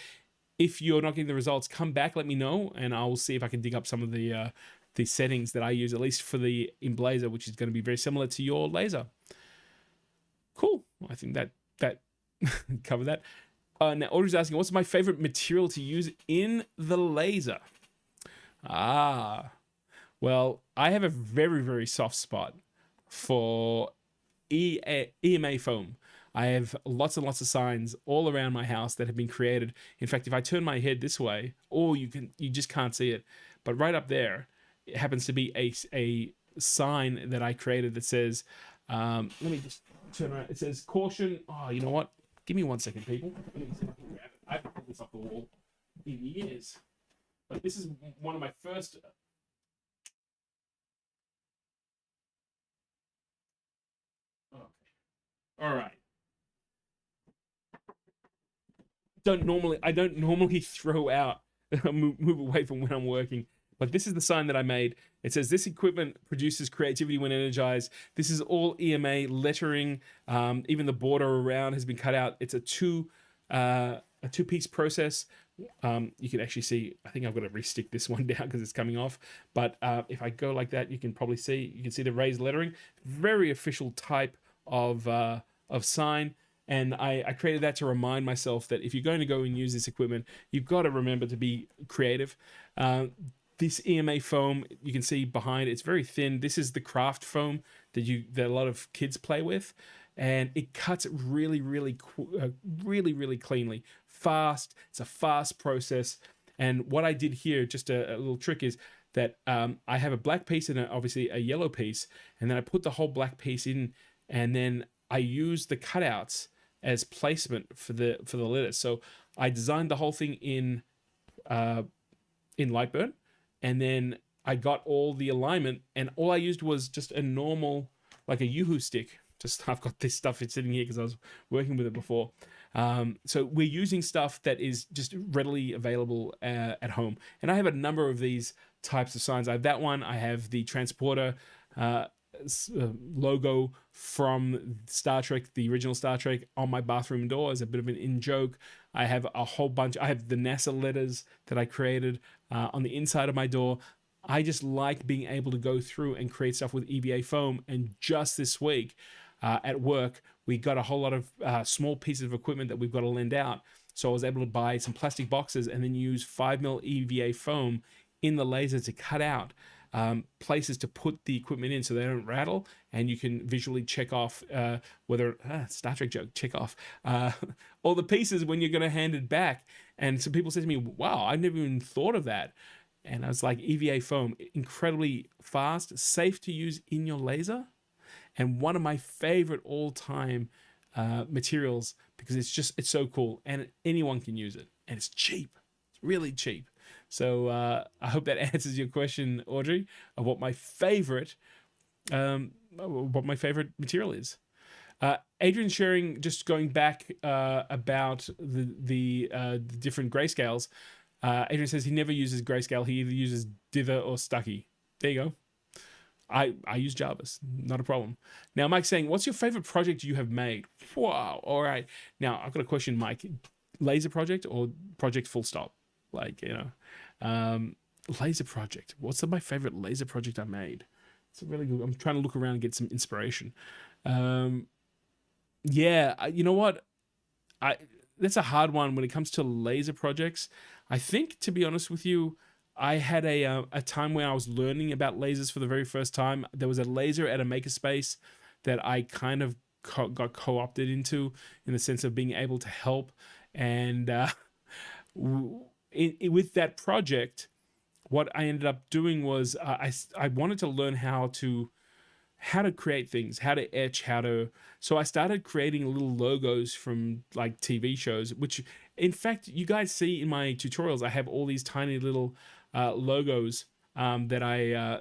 if you're not getting the results, come back, let me know, and I'll see if I can dig up some of the settings that I use, at least for the Emblazer, which is going to be very similar to your laser. Cool. I think that covered that. Now, Audrey's asking, what's my favorite material to use in the laser? Well, I have a very, very soft spot for EMA foam. I have lots and lots of signs all around my house that have been created. In fact, if I turn my head this way, you just can't see it, but right up there, it happens to be a sign that I created that says, let me just turn around. It says caution. Oh, you know what? Give me 1 second, people. Let me see if I can grab it. I haven't put this off the wall in years, but this is one of my first. Okay. All right. I don't normally throw out, move away from when I'm working, but this is the sign that I made. It says, this equipment produces creativity when energized. This is all EMA lettering. Even the border around has been cut out. It's a two-piece process. You can actually see, I think I've got to restick this one down because it's coming off. But if I go like that, you can probably see, the raised lettering. Very official type of sign. And I created that to remind myself that if you're going to go and use this equipment, you've got to remember to be creative. This EMA foam, you can see behind, it's very thin. This is the craft foam that a lot of kids play with, and it cuts really, really cleanly, fast. It's a fast process. And what I did here, just a little trick, is that I have a black piece and obviously a yellow piece, and then I put the whole black piece in, and then I use the cutouts as placement for the letters. So I designed the whole thing in Lightburn, and then I got all the alignment, and all I used was just a normal, like a Yoo-hoo stick. Just I've got this stuff sitting here because I was working with it before. So we're using stuff that is just readily available at home. And I have a number of these types of signs. I have that one. I have the transporter logo from Star Trek, the original Star Trek, on my bathroom door as a bit of an in-joke. I have a whole bunch. I have the NASA letters that I created on the inside of my door. I just like being able to go through and create stuff with EVA foam. And just this week at work, we got a whole lot of small pieces of equipment that we've got to lend out. So I was able to buy some plastic boxes and then use 5mm EVA foam in the laser to cut out places to put the equipment in so they don't rattle, and you can visually check off whether Star Trek joke, check off all the pieces when you're going to hand it back. And some people said to me, wow, I never even thought of that. And I was like, EVA foam, incredibly fast, safe to use in your laser, and one of my favorite all-time materials, because it's so cool, and anyone can use it, and it's cheap. It's really cheap. So I hope that answers your question, Audrey, of what my favorite material is. Adrian sharing, just going back about the different grayscales. Adrian says he never uses grayscale. He either uses Dither or Stucky. There you go. I use Jarvis, not a problem. Now, Mike's saying, what's your favorite project you have made? Wow. All right. Now, I've got a question, Mike. Laser project or project full stop? Like, laser project. What's my favorite laser project I made? It's a really good. I'm trying to look around and get some inspiration. Yeah, you know what? That's a hard one when it comes to laser projects. I think, to be honest with you, I had a time when I was learning about lasers for the very first time. There was a laser at a makerspace that I kind of got co-opted into, in the sense of being able to help. And with that project, what I ended up doing was I wanted to learn how to create things, how to etch, so I started creating little logos from like TV shows, which in fact you guys see in my tutorials. I have all these tiny little logos that I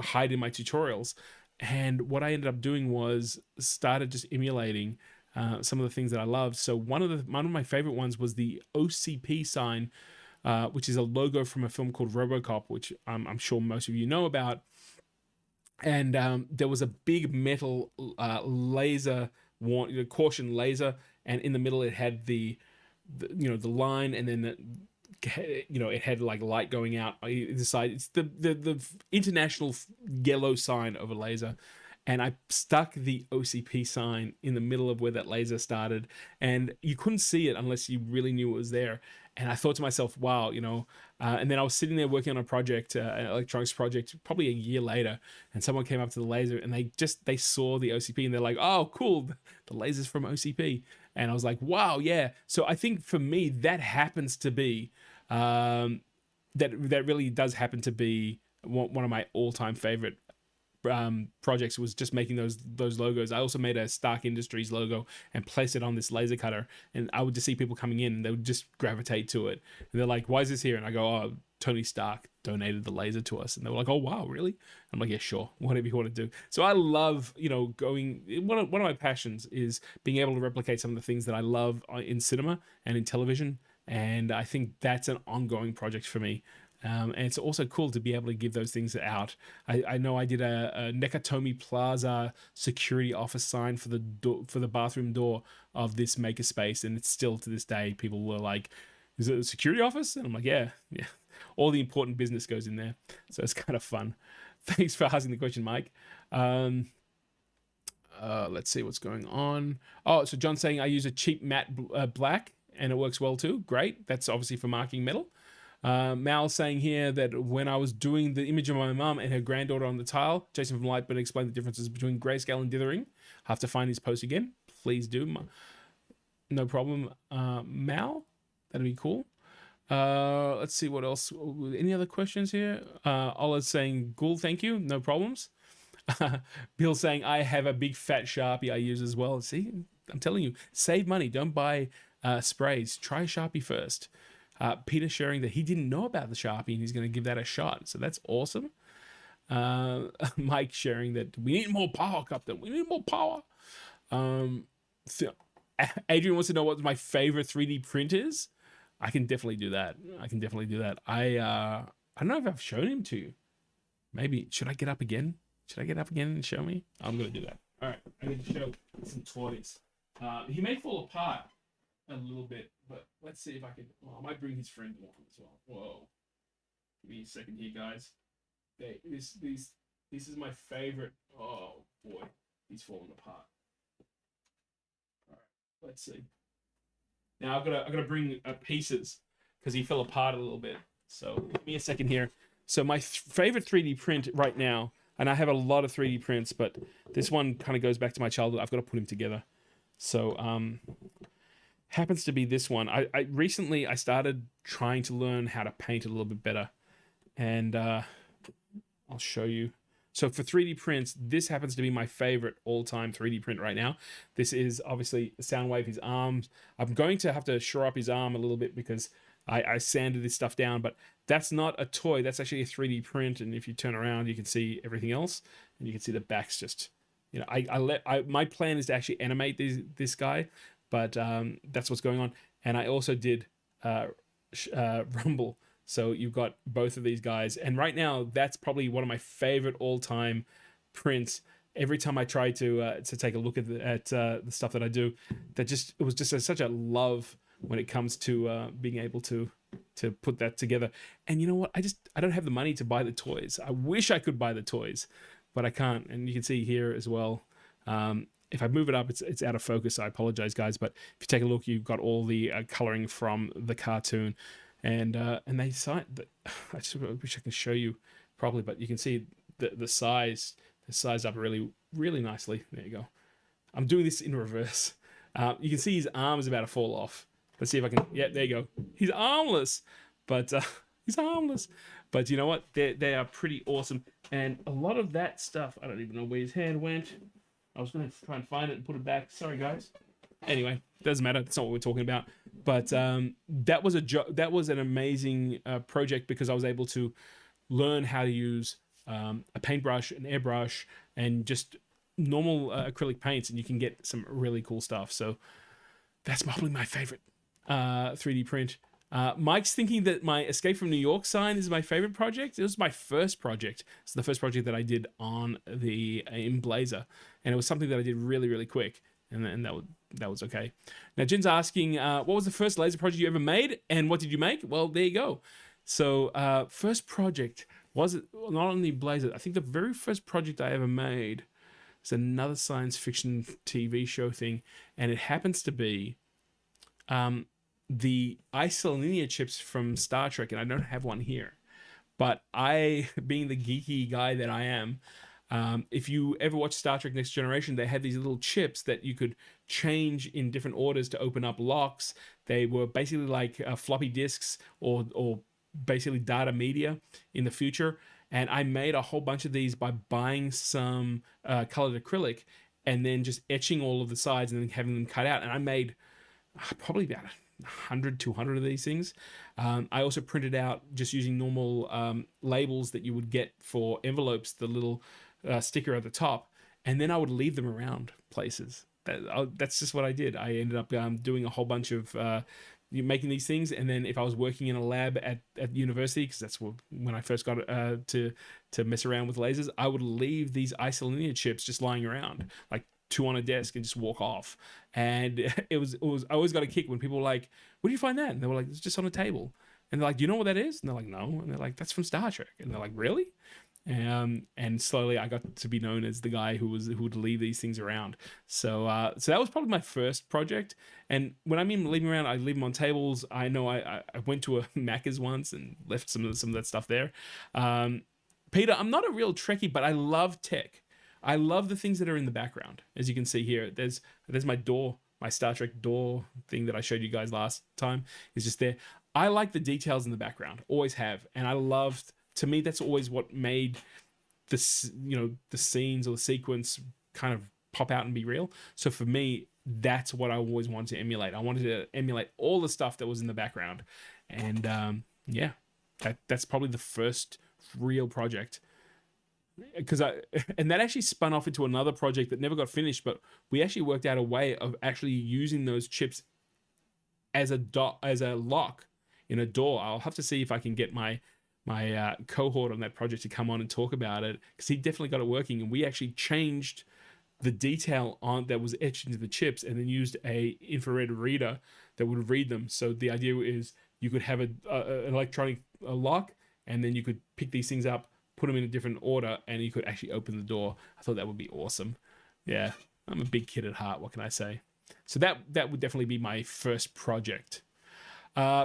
hide in my tutorials. And what I ended up doing was started just emulating some of the things that I loved. So one of my favorite ones was the OCP sign, which is a logo from a film called RoboCop, which I'm sure most of you know about. And there was a big metal laser, caution laser, and in the middle it had the line, and then it had like light going out either side. It's the international yellow sign of a laser. And I stuck the OCP sign in the middle of where that laser started, and you couldn't see it unless you really knew it was there. And I thought to myself, wow, and then I was sitting there working on a project, an electronics project, probably a year later, and someone came up to the laser and they saw the OCP and they're like, oh, cool, the laser's from OCP. And I was like, wow, yeah. So I think for me, that happens to be, that really does happen to be one of my all-time favorite projects, was just making those logos. I also made a Stark Industries logo and placed it on this laser cutter, and I would just see people coming in and they would just gravitate to it, and they're like, why is this here? And I go, oh, Tony Stark donated the laser to us. And they were like, oh wow, really? I'm like, yeah, sure, whatever you want to do. So I love going, one of my passions is being able to replicate some of the things that I love in cinema and in television, and I think that's an ongoing project for me. And it's also cool to be able to give those things out. I know I did a Nakatomi Plaza security office sign for the bathroom door of this makerspace, and it's still to this day, people were like, is it a security office? And I'm like, yeah. All the important business goes in there. So it's kind of fun. Thanks for asking the question, Mike. Let's see what's going on. Oh, so John's saying I use a cheap matte black and it works well too. Great. That's obviously for marking metal. Mal saying here that when I was doing the image of my mum and her granddaughter on the tile, Jason from Lightburn explained the differences between grayscale and dithering. I have to find his post again. Please do. No problem. Mal, that'd be cool. Let's see what else. Any other questions here? Ola's saying, "Ghoul, thank you. No problems." Bill saying, "I have a big fat Sharpie I use as well." See, I'm telling you, save money. Don't buy sprays. Try Sharpie first. Peter sharing that he didn't know about the Sharpie and he's going to give that a shot. So that's awesome. Mike sharing that we need more power, Captain. We need more power. Adrian wants to know what my favorite 3D print is. I can definitely do that. I don't know if I've shown him to you. Maybe, should I get up again? Should I get up again and show me? I'm going to do that. All right, I need to show some toys. He may fall apart a little bit, but let's see if I can. Oh, I might bring his friend along as well. Whoa. Give me a second here, guys. This is my favorite. Oh, boy. He's falling apart. All right, let's see. Now I've got to bring pieces because he fell apart a little bit. So give me a second here. So my favorite 3D print right now, and I have a lot of 3D prints, but this one kind of goes back to my childhood. I've got to put him together. So happens to be this one. I recently started trying to learn how to paint a little bit better, and I'll show you. So for 3D prints, this happens to be my favorite all-time 3D print right now. This is obviously Soundwave, his arms. I'm going to have to shore up his arm a little bit because I sanded this stuff down, but that's not a toy. That's actually a 3D print, and if you turn around, you can see everything else, and you can see the back's just, you know, my plan is to actually animate this guy, but that's what's going on. And I also did Rumble. So you've got both of these guys, and right now that's probably one of my favorite all-time prints. Every time I try to take a look at the stuff that I do, it was just such a love when it comes to being able to put that together. And you know what? I don't have the money to buy the toys. I wish I could buy the toys, but I can't. And you can see here as well. If I move it up, it's out of focus. I apologize, guys. But if you take a look, you've got all the coloring from the cartoon. And they signed. I just wish I could show you properly, but you can see the size. They're sized up really, really nicely. There you go. I'm doing this in reverse. You can see his arm is about to fall off. Let's see if I can. Yeah, there you go. He's armless, but he's armless. But you know what? They are pretty awesome. And a lot of that stuff, I don't even know where his hand went. I was going to try and find it and put it back. Sorry, guys. Anyway, doesn't matter. That's not what we're talking about. But that was an amazing project because I was able to learn how to use a paintbrush, an airbrush, and just normal acrylic paints, and you can get some really cool stuff. So that's probably my favorite 3D print. Mike's thinking that my Escape from New York sign is my favorite project. It was my first project. It's the first project that I did in Blazor, and it was something that I did really, really quick, and that was okay. Now, Jin's asking, what was the first laser project you ever made, and what did you make? Well, there you go. So, first project was it not only Blazor. I think the very first project I ever made was another science fiction TV show thing, and it happens to be the isolinear chips from Star Trek, and I don't have one here. But I, being the geeky guy that I am, if you ever watch Star Trek Next Generation, they had these little chips that you could change in different orders to open up locks. They were basically like floppy disks or basically data media in the future. And I made a whole bunch of these by buying some colored acrylic and then just etching all of the sides and then having them cut out. And I made probably about 100, 200 of these things. I also printed out just using normal labels that you would get for envelopes, the little sticker at the top, and then I would leave them around places. That's just what I did. I ended up doing a whole bunch of making these things, and then if I was working in a lab at university, because that's when I first got to mess around with lasers, I would leave these isolinear chips just lying around, like 2 on a desk, and just walk off. And it was I always got a kick when people were like, "Where do you find that?" And they were like, "It's just on a table." And they're like, "Do you know what that is?" And they're like, "No." And they're like, "That's from Star Trek." And they're like, "Really?" And slowly I got to be known as the guy who would leave these things around. So that was probably my first project. And when I mean leaving around, I leave them on tables. I know I went to a Macca's once and left some of that stuff there. Peter, I'm not a real Trekkie, but I love tech. I love the things that are in the background. As you can see here, there's my door, my Star Trek door thing that I showed you guys last time is just there. I like the details in the background, always have, and I loved. To me, that's always what made this, the scenes or the sequence kind of pop out and be real. So for me, that's what I always wanted to emulate. I wanted to emulate all the stuff that was in the background, and yeah, that's probably the first real project. And that actually spun off into another project that never got finished, but we actually worked out a way of actually using those chips as a lock in a door. I'll have to see if I can get my cohort on that project to come on and talk about it, because he definitely got it working, and we actually changed the detail on that was etched into the chips and then used a infrared reader that would read them. So the idea is you could have an electronic lock, and then you could pick these things up, put them in a different order, and you could actually open the door. I thought that would be awesome. Yeah, I'm a big kid at heart. What can I say? So that would definitely be my first project.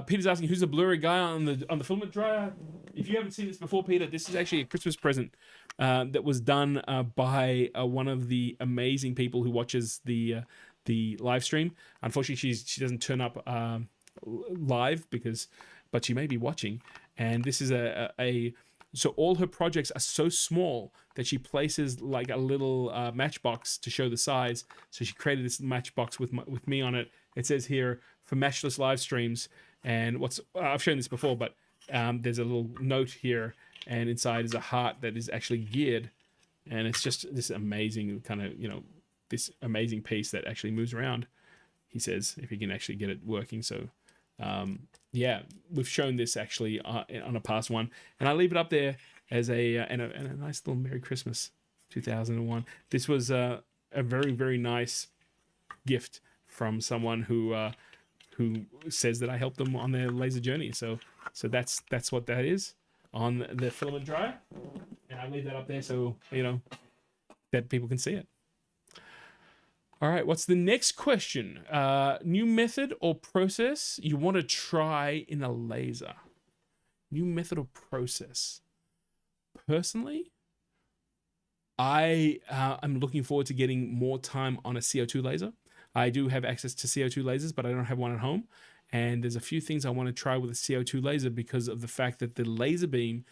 Peter's asking who's the blurry guy on the filament dryer. If you haven't seen this before, Peter, this is actually a Christmas present that was done by one of the amazing people who watches the live stream. Unfortunately, she doesn't turn up live but she may be watching. And this is so all her projects are so small that she places like a little matchbox to show the size. So she created this matchbox with me on it. It says here, for matchless live streams. And I've shown this before, but there's a little note here, and inside is a heart that is actually geared. And it's just this amazing kind of, this amazing piece that actually moves around, he says, if you can actually get it working. So yeah, we've shown this actually on a past one, and I leave it up there as a nice little Merry Christmas 2001. This was a very, very nice gift from someone who says that I helped them on their laser journey. So that's what that is on the filament dryer, and I leave that up there so that people can see it. All right, what's the next question? New method or process you want to try in a laser? New method or process? Personally, I am looking forward to getting more time on a CO2 laser. I do have access to CO2 lasers, but I don't have one at home. And there's a few things I want to try with a CO2 laser because of the fact that the laser beam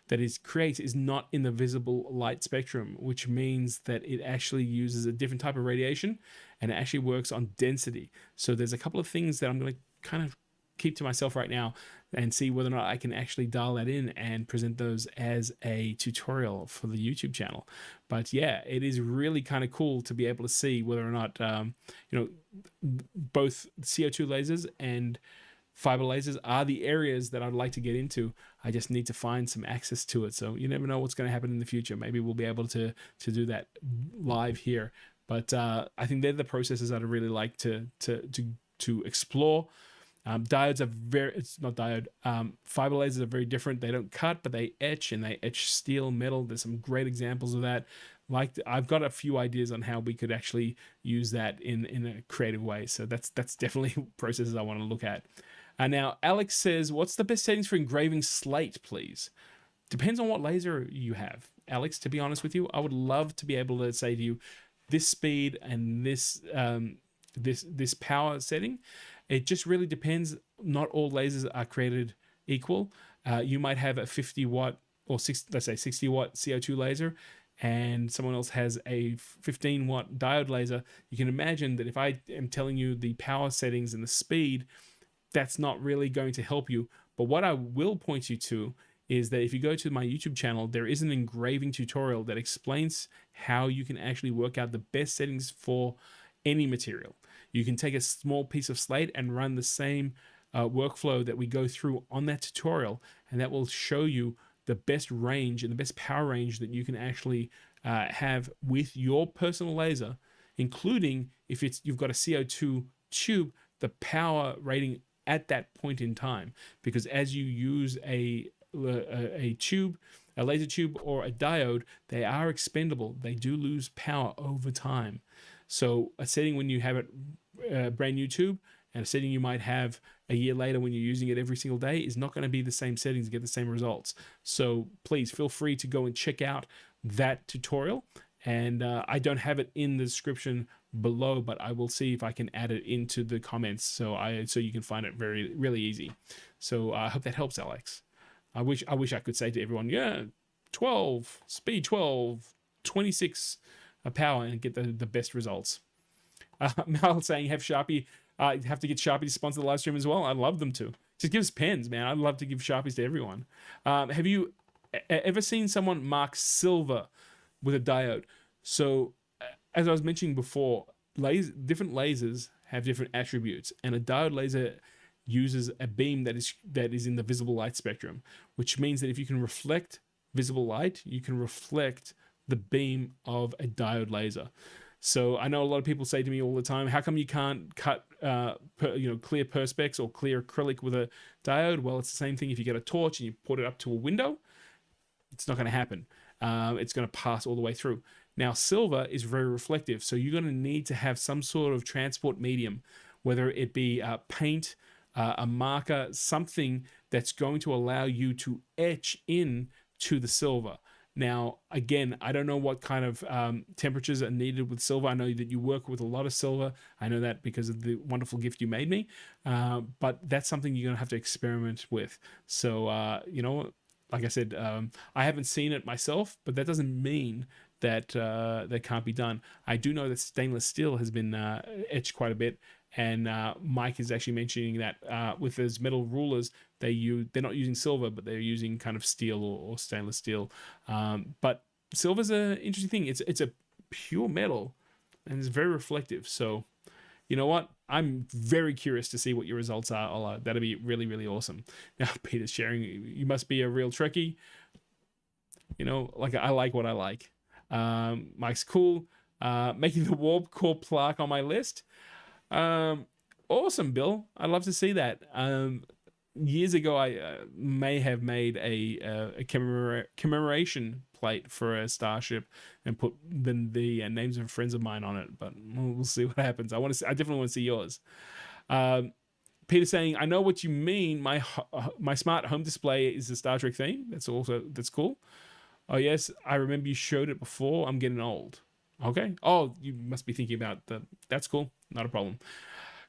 that it creates is not in the visible light spectrum, which means that it actually uses a different type of radiation, and it actually works on density. So there's a couple of things that I'm going to kind of keep to myself right now and see whether or not I can actually dial that in and present those as a tutorial for the YouTube channel. But yeah, it is really kind of cool to be able to see whether or not, both CO2 lasers and fiber lasers are the areas that I'd like to get into. I just need to find some access to it. So you never know what's going to happen in the future. Maybe we'll be able to do that live here. But I think they're the processes I'd really like to explore. Diodes are fiber lasers are very different. They don't cut, but they etch, and they etch steel, metal. There's some great examples of that. I've got a few ideas on how we could actually use that in a creative way. So that's definitely processes I want to look at. Now, Alex says, what's the best settings for engraving slate, please? Depends on what laser you have. Alex, to be honest with you, I would love to be able to say to you, this speed and this power setting. It just really depends. Not all lasers are created equal. You might have a 50 watt or 60 watt CO2 laser, and someone else has a 15 watt diode laser. You can imagine that if I am telling you the power settings and the speed, that's not really going to help you. But what I will point you to is that if you go to my YouTube channel, there is an engraving tutorial that explains how you can actually work out the best settings for any material. You can take a small piece of slate and run the same workflow that we go through on that tutorial, and that will show you the best range and the best power range that you can actually have with your personal laser, including if you've got a CO2 tube, the power rating at that point in time. Because as you use a tube, a laser tube or a diode, they are expendable. They do lose power over time. So a setting when you have it brand new tube and a setting you might have a year later when you're using it every single day is not going to be the same settings to get the same results. So please feel free to go and check out that tutorial. And I don't have it in the description below, but I will see if I can add it into the comments so you can find it really easy. So I hope that helps, Alex. I wish I could say to everyone, yeah, 12 speed, 12, 26 power, and get the best results. Mal saying have Sharpie. Have to get Sharpie to sponsor the live stream as well. I'd love them to. Just give us pens, man. I'd love to give Sharpies to everyone. Have you ever seen someone mark silver with a diode? So, as I was mentioning before, different lasers have different attributes, and a diode laser uses a beam that is in the visible light spectrum, which means that if you can reflect visible light, you can reflect the beam of a diode laser. So I know a lot of people say to me all the time, how come you can't cut clear perspex or clear acrylic with a diode? Well, it's the same thing. If you get a torch and you put it up to a window, it's not going to happen. It's going to pass all the way through. Now, silver is very reflective, so you're going to need to have some sort of transport medium, whether it be paint, a marker, something that's going to allow you to etch in to the silver. Now, again, I don't know what kind of temperatures are needed with silver. I know that you work with a lot of silver. I know that because of the wonderful gift you made me. But that's something you're going to have to experiment with. So, like I said, I haven't seen it myself, but that doesn't mean that that can't be done. I do know that stainless steel has been etched quite a bit. And Mike is actually mentioning that with those metal rulers, they're not using silver, but they're using kind of steel or stainless steel. But silver's an interesting thing. It's a pure metal, and it's very reflective. So, you know what? I'm very curious to see what your results are, Ola. That'd be really, really awesome. Now, Peter's sharing, you must be a real Trekkie. You know, like I like what I like. Mike's cool. Making the warp core plaque on my list. Awesome, Bill. I'd love to see that. Years ago, I may have made a commemoration plate for a starship and put the names of friends of mine on it, but we'll see what happens. I definitely want to see yours. Peter saying, I know what you mean. My smart home display is a Star Trek theme. That's cool. Oh yes, I remember you showed it before. I'm getting old. Okay. Oh, you must be thinking about that's cool. Not a problem.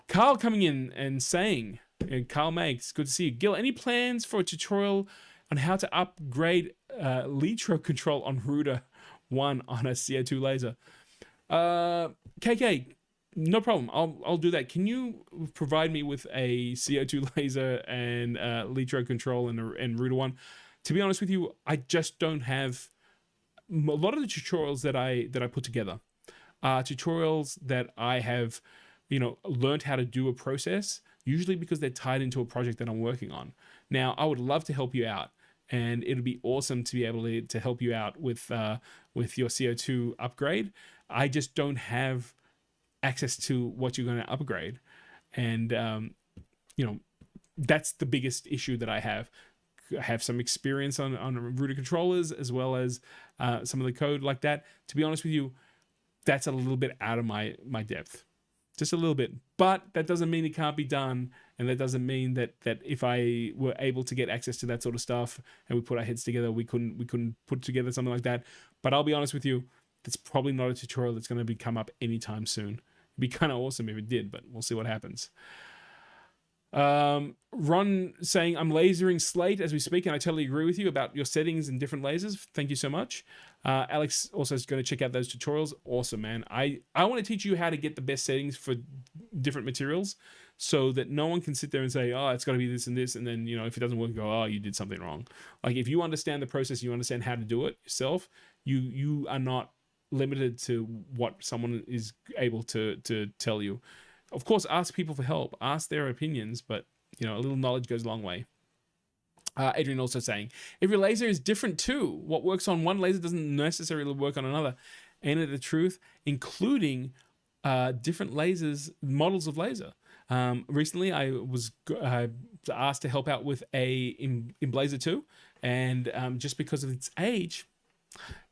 Carl coming in and saying, Carl makes, good to see you. Gil, any plans for a tutorial on how to upgrade litro control on Router 1 on a CO2 laser? KK, no problem. I'll do that. Can you provide me with a CO2 laser and litro control and Router 1? To be honest with you, I just don't have a lot of the tutorials that I put together are tutorials that I have, learned how to do a process, usually because they're tied into a project that I'm working on. Now, I would love to help you out, and it'd be awesome to be able to help you out with your CO2 upgrade. I just don't have access to what you're going to upgrade, and that's the biggest issue that I have. I have some experience on router controllers as well as some of the code like that. To be honest with you, that's a little bit out of my depth, just a little bit. But that doesn't mean it can't be done, and that doesn't mean that if I were able to get access to that sort of stuff and we put our heads together, we couldn't put together something like that. But I'll be honest with you, that's probably not a tutorial that's going to come up anytime soon. It'd be kind of awesome if it did, but we'll see what happens. Ron saying, I'm lasering slate as we speak, and I totally agree with you about your settings and different lasers. Thank you so much. Alex also is going to check out those tutorials. Awesome, man. I want to teach you how to get the best settings for different materials so that no one can sit there and say, oh, it's got to be this and this, and then, if it doesn't work, go, oh, you did something wrong. Like, if you understand the process, you understand how to do it yourself, you are not limited to what someone is able to tell you. Of course, ask people for help, ask their opinions, but a little knowledge goes a long way. Adrian also saying, every laser is different too. What works on one laser doesn't necessarily work on another. Ain't it the truth? Including different lasers, models of laser. Recently, I was asked to help out with in Blazer 2, And just because of its age,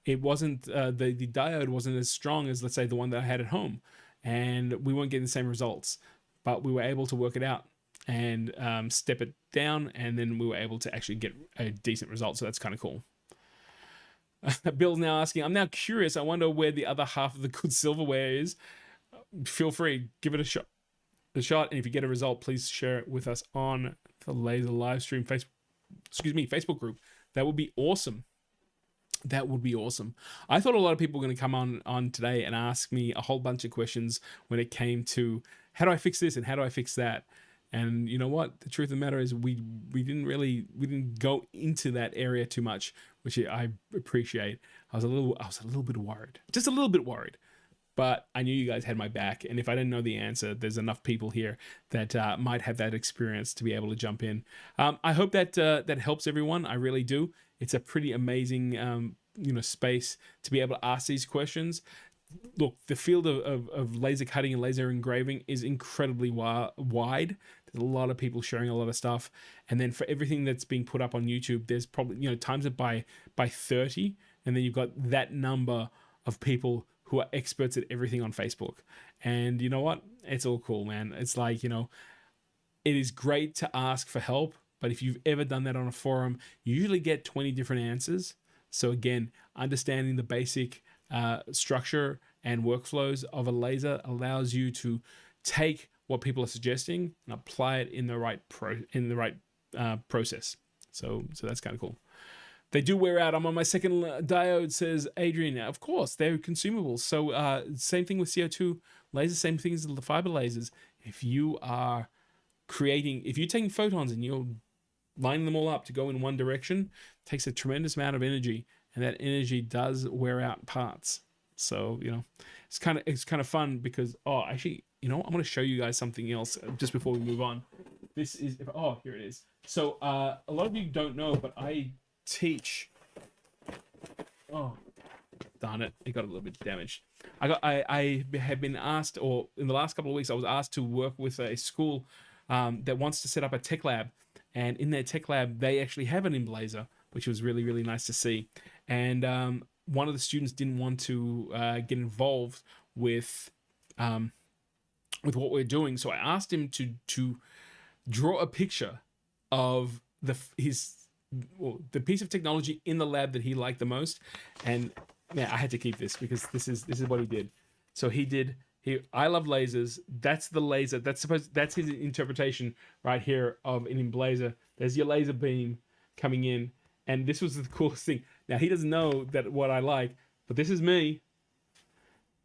it wasn't the diode wasn't as strong as, let's say, the one that I had at home, and we weren't getting the same results. But we were able to work it out and step it down, and then we were able to actually get a decent result. So that's kind of cool. Bill's now asking, I'm now curious. I wonder where the other half of the good silverware is. Feel free, give it a shot. And if you get a result, please share it with us on the Laser Livestream Facebook group. That would be awesome. That would be awesome. I thought a lot of people were going to come on today and ask me a whole bunch of questions when it came to how do I fix this and how do I fix that. And you know what? The truth of the matter is we didn't go into that area too much, which I appreciate. I was a little bit worried, just a little bit worried. But I knew you guys had my back, and if I didn't know the answer, there's enough people here that might have that experience to be able to jump in. I hope that that helps everyone. I really do. It's a pretty amazing space to be able to ask these questions. Look, the field of laser cutting and laser engraving is incredibly wide. There's a lot of people sharing a lot of stuff, and then for everything that's being put up on YouTube, there's probably times it by 30, and then you've got that number of people who are experts at everything on Facebook. And you know what? It's all cool, man. It's like, it is great to ask for help, but if you've ever done that on a forum, you usually get 20 different answers. So again, understanding the basic structure and workflows of a laser allows you to take what people are suggesting and apply it in the right process. So that's kind of cool. They do wear out. I'm on my second diode, says Adrian. Of course, they're consumables. So same thing with CO2 lasers, same thing as the fiber lasers. If you're taking photons and you're lining them all up to go in one direction, it takes a tremendous amount of energy, and that energy does wear out parts. So, it's kind of fun because, actually, I'm going to show you guys something else just before we move on. This is, here it is. So a lot of you don't know, but I teach. Oh, darn it! It got a little bit damaged. I have been asked, or in the last couple of weeks, I was asked to work with a school that wants to set up a tech lab, and in their tech lab, they actually have an laser, which was really, really nice to see. And one of the students didn't want to get involved with what we're doing, so I asked him to draw a picture of the piece of technology in the lab that he liked the most. And man, I had to keep this because this is what he did. So I love lasers. That's the laser. That's his interpretation right here of an laser. There's your laser beam coming in. And this was the coolest thing. Now he doesn't know that what I like, but this is me.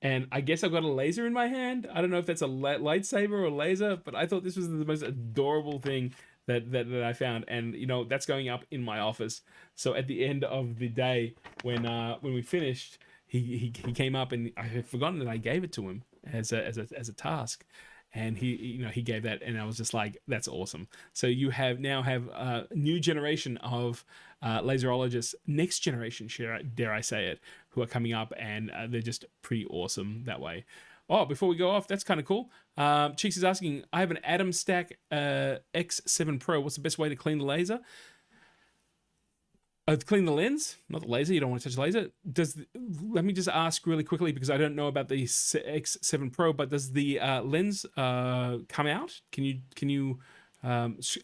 And I guess I've got a laser in my hand. I don't know if that's a lightsaber or a laser, but I thought this was the most adorable thing that I found, and that's going up in my office. So at the end of the day, when we finished, he came up, and I had forgotten that I gave it to him as a task, and he gave that, and I was just like, that's awesome. So you now have a new generation of laserologists, next generation, dare I say it, who are coming up, and they're just pretty awesome that way. Oh, before we go off, that's kind of cool. Cheeks is asking, I have an Atom Stack X7 Pro. What's the best way to clean the laser? Clean the lens, not the laser. You don't want to touch the laser. Let me just ask really quickly, because I don't know about the X7 Pro, but does the lens come out? Can you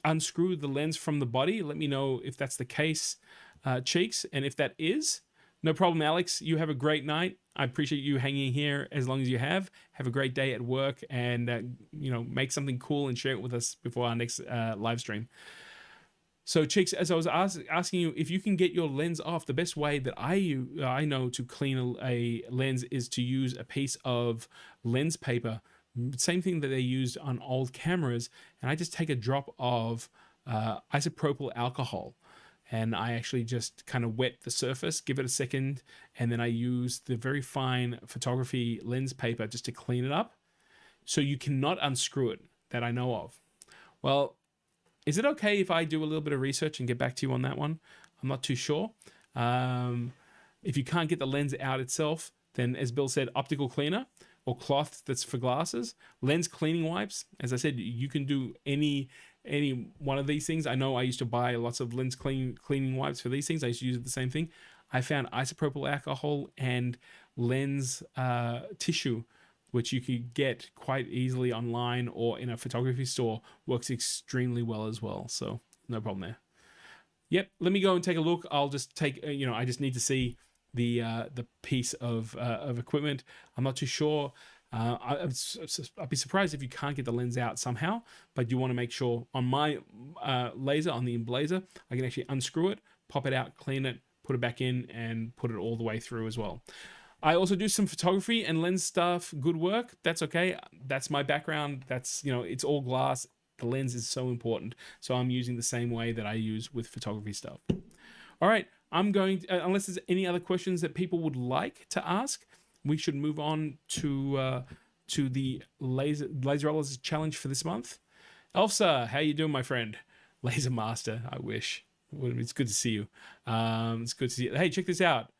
unscrew the lens from the body? Let me know if that's the case, Cheeks. And if that is, no problem, Alex. You have a great night. I appreciate you hanging here as long as you have. Have a great day at work, and make something cool and share it with us before our next live stream. So, Cheeks, as I was asking you, if you can get your lens off, the best way that I know to clean a lens is to use a piece of lens paper, same thing that they used on old cameras, and I just take a drop of isopropyl alcohol. And I actually just kind of wet the surface, give it a second, and then I use the very fine photography lens paper just to clean it up. So you cannot unscrew it, that I know of. Well, is it okay if I do a little bit of research and get back to you on that one? I'm not too sure. If you can't get the lens out itself, then as Bill said, optical cleaner or cloth that's for glasses. Lens cleaning wipes, as I said, you can do any any one of these things. I know I used to buy lots of lens cleaning wipes for these things. I used to use the same thing. I found isopropyl alcohol and lens tissue, which you could get quite easily online or in a photography store, works extremely well as well. So no problem there. Yep, let me go and take a look. I'll just take, I just need to see the piece of equipment. I'm not too sure. I'd be surprised if you can't get the lens out somehow, but you want to make sure on my laser, on the Emblazer, I can actually unscrew it, pop it out, clean it, put it back in, and put it all the way through as well. I also do some photography and lens stuff. Good work. That's okay. That's my background. That's, it's all glass. The lens is so important. So I'm using the same way that I use with photography stuff. All right. I'm going to, unless there's any other questions that people would like to ask, we should move on to the Laserologist challenge for this month. Elsa, how you doing, my friend? Laser Master, I wish. It's good to see you. It's good to see you. Hey, check this out.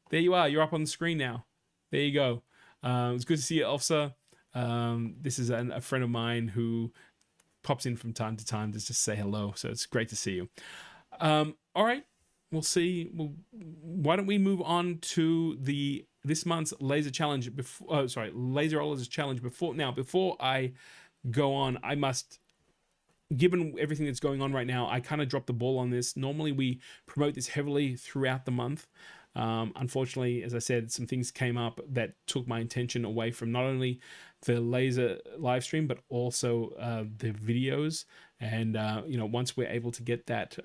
There you are. You're up on the screen now. There you go. It's good to see you, Elsa. This is a friend of mine who pops in from time to time to just say hello. So it's great to see you. All right. We'll see. Why don't we move on to this month's laser challenge? Laserologist challenge. Before I go on, I must, given everything that's going on right now, I kind of dropped the ball on this. Normally we promote this heavily throughout the month. Unfortunately, as I said, some things came up that took my attention away from not only the laser live stream, but also the videos. And, once we're able to get that,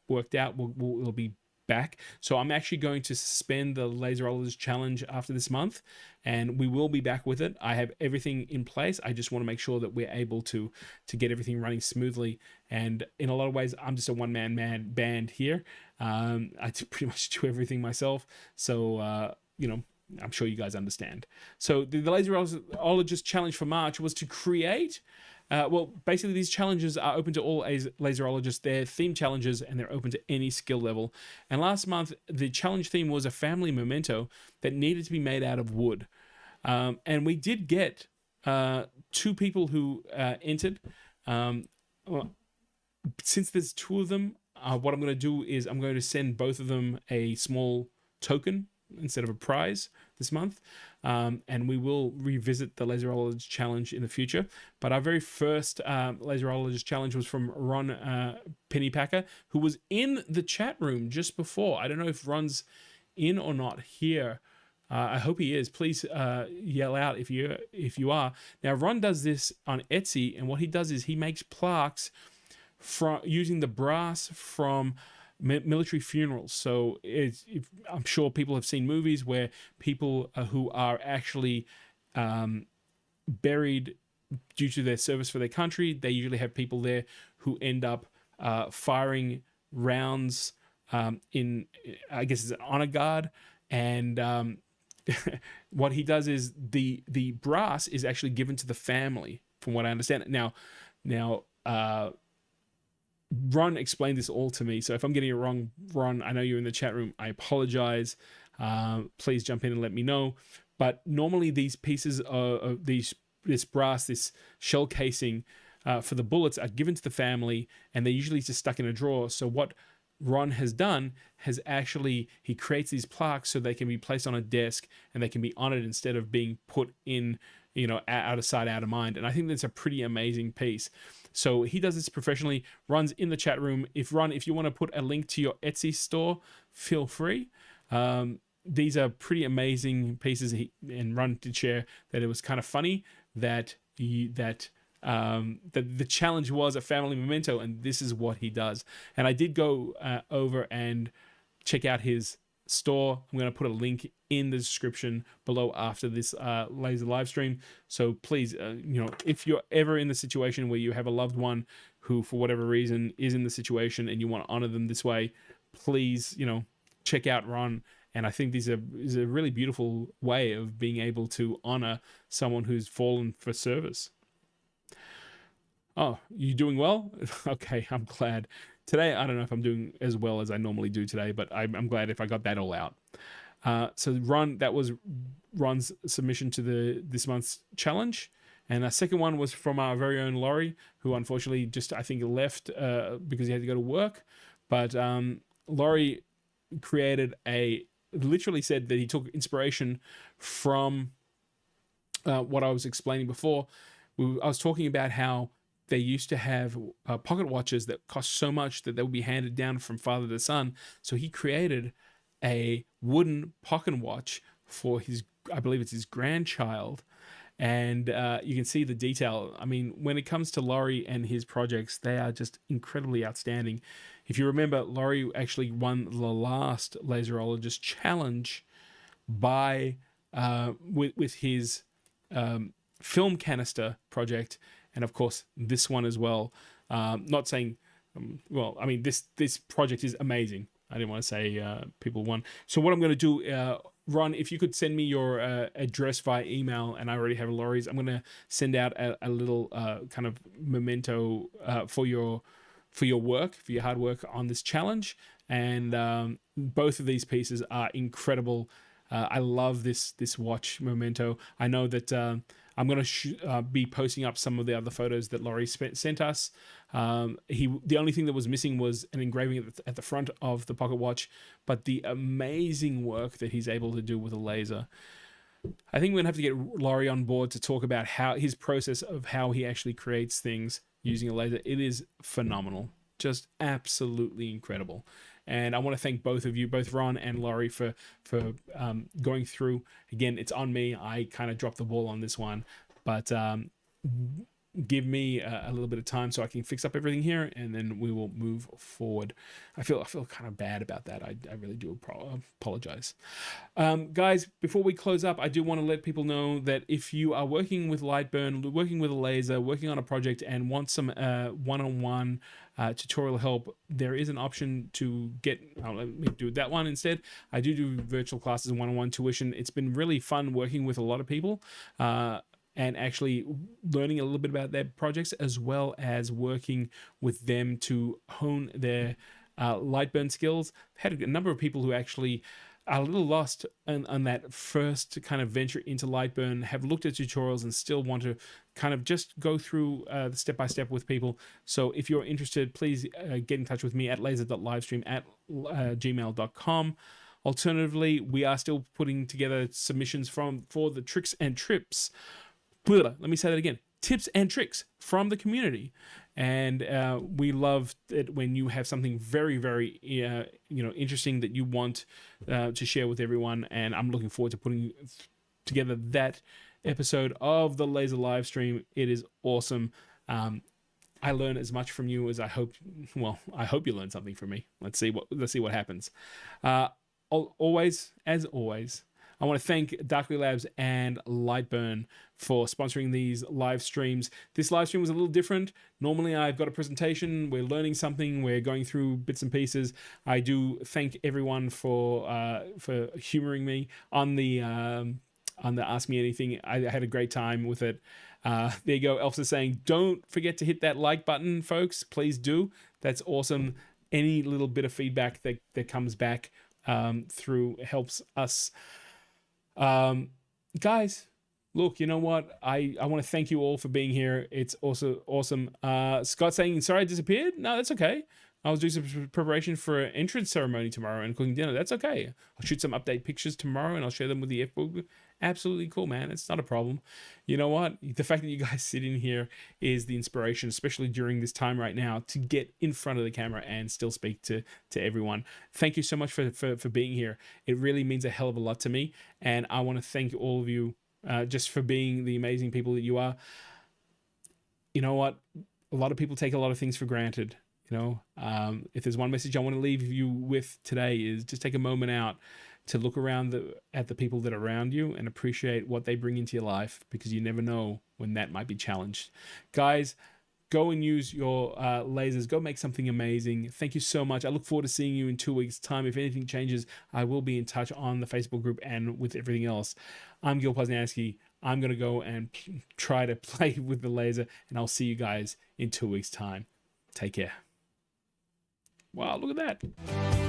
worked out, we'll be back. So I'm actually going to suspend the Laserologist challenge after this month, and we will be back with it. I have everything in place. I just want to make sure that we're able to get everything running smoothly. And in a lot of ways, I'm just a one-man band here. I pretty much do everything myself. So, I'm sure you guys understand. So the Laserologist challenge for March was to create, basically these challenges are open to all laserologists. They're theme challenges and they're open to any skill level. And last month, the challenge theme was a family memento that needed to be made out of wood. And we did get 2 people who entered. Since there's 2 of them, what I'm going to do is I'm going to send both of them a small token instead of a prize this month, and we will revisit the Laserologist challenge in the future. But our very first Laserologist challenge was from Ron Pennypacker, who was in the chat room just before. I don't know if Ron's in or not here. I hope he is. Please yell out if you are. Now Ron does this on Etsy, and what he does is he makes plaques from using the brass from military funerals. So I'm sure people have seen movies where people who are actually buried due to their service for their country, they usually have people there who end up firing rounds in, I guess it's an honor guard. And what he does is the brass is actually given to the family, from what I understand. Now, Ron explained this all to me, so if I'm getting it wrong, Ron, I know you're in the chat room, I apologize. Please jump in and let me know. But normally these pieces of this brass, this shell casing for the bullets are given to the family, and they're usually just stuck in a drawer. So what Ron has done has actually, he creates these plaques so they can be placed on a desk and they can be honored instead of being put in, out of sight, out of mind. And I think that's a pretty amazing piece. So he does this professionally. Ron's in the chat room. If you want to put a link to your Etsy store, feel free. These are pretty amazing pieces. And Ron did share that it was kind of funny that the challenge was a family memento, and this is what he does. And I did go over and check out his store. I'm going to put a link in the description below after this laser live stream. So please, if you're ever in the situation where you have a loved one who, for whatever reason, is in the situation and you want to honor them this way, please, check out Ron. And I think this is a really beautiful way of being able to honor someone who's fallen for service. Oh, you doing well? Okay, I'm glad. Today, I don't know if I'm doing as well as I normally do today, but I'm glad if I got that all out. So Ron, that was Ron's submission to this month's challenge. And the second one was from our very own Laurie, who unfortunately just, I think, left because he had to go to work. But Laurie literally said that he took inspiration from what I was explaining before. I was talking about how they used to have pocket watches that cost so much that they would be handed down from father to son. So he created a wooden pocket watch for I believe it's his grandchild. And you can see the detail. I mean, when it comes to Laurie and his projects, they are just incredibly outstanding. If you remember, Laurie actually won the last Laserologist challenge by with his film canister project, and of course this one as well. Not saying, well, I mean this project is amazing. I didn't want to say people won. So what I'm going to do, Ron, if you could send me your address via email, and I already have Laurie's, I'm going to send out a little kind of memento for your work, for your hard work on this challenge. And both of these pieces are incredible. I love this watch memento. I know that I'm going to be posting up some of the other photos that Laurie sent us. The only thing that was missing was an engraving at the front of the pocket watch, but the amazing work that he's able to do with a laser. I think we're going to have to get Laurie on board to talk about his process of how he actually creates things using a laser. It is phenomenal. Just absolutely incredible. And I want to thank both of you, both Ron and Laurie, for going through. Again, it's on me. I kind of dropped the ball on this one, but give me a little bit of time so I can fix up everything here, and then we will move forward. I feel kind of bad about that. I really do apologize. Guys, before we close up, I do want to let people know that if you are working with Lightburn, working with a laser, working on a project, and want some one-on-one tutorial help, there is an option to get, let me do that one instead. I do virtual classes and one-on-one tuition. It's been really fun working with a lot of people and actually learning a little bit about their projects, as well as working with them to hone their Lightburn skills. I've had a number of people who actually are a little lost on that first kind of venture into Lightburn, have looked at tutorials and still want to kind of just go through the step-by-step with people. So if you're interested, please get in touch with me at laser.livestream@gmail.com. Alternatively, we are still putting together submissions for the tricks and trips. Let me say that again. Tips and tricks from the community. And we love it when you have something very, very interesting that you want to share with everyone. And I'm looking forward to putting together that episode of the Laser live stream. It is awesome. I learn as much from you as I hope you learn something from me. Let's see what happens. Always, as always, I want to thank Darkly Labs and Lightburn for sponsoring these live streams. This live stream was a little different. Normally I've got a presentation, we're learning something, we're going through bits and pieces. I do thank everyone for humoring me on the Ask Me Anything. I had a great time with it. There you go. Elf's is saying, don't forget to hit that like button, folks. Please do. That's awesome. Any little bit of feedback that comes back through helps us. Guys, look, you know what? I want to thank you all for being here. It's also awesome. Scott saying, sorry I disappeared. No, that's okay. I was doing some preparation for an entrance ceremony tomorrow and cooking dinner. That's okay. I'll shoot some update pictures tomorrow and I'll share them with the F-Book. Absolutely cool, man. It's not a problem. You know what? The fact that you guys sit in here is the inspiration, especially during this time right now, to get in front of the camera and still speak to everyone. Thank you so much for being here. It really means a hell of a lot to me. And I want to thank all of you just for being the amazing people that you are. You know what? A lot of people take a lot of things for granted. You know, if there's one message I want to leave you with today is just take a moment out to look around at the people that are around you and appreciate what they bring into your life, because you never know when that might be challenged. Guys, go and use your lasers. Go make something amazing. Thank you so much. I look forward to seeing you in 2 weeks' time. If anything changes, I will be in touch on the Facebook group and with everything else. I'm Gil Posnanski. I'm going to go and try to play with the laser, and I'll see you guys in 2 weeks' time. Take care. Wow, look at that.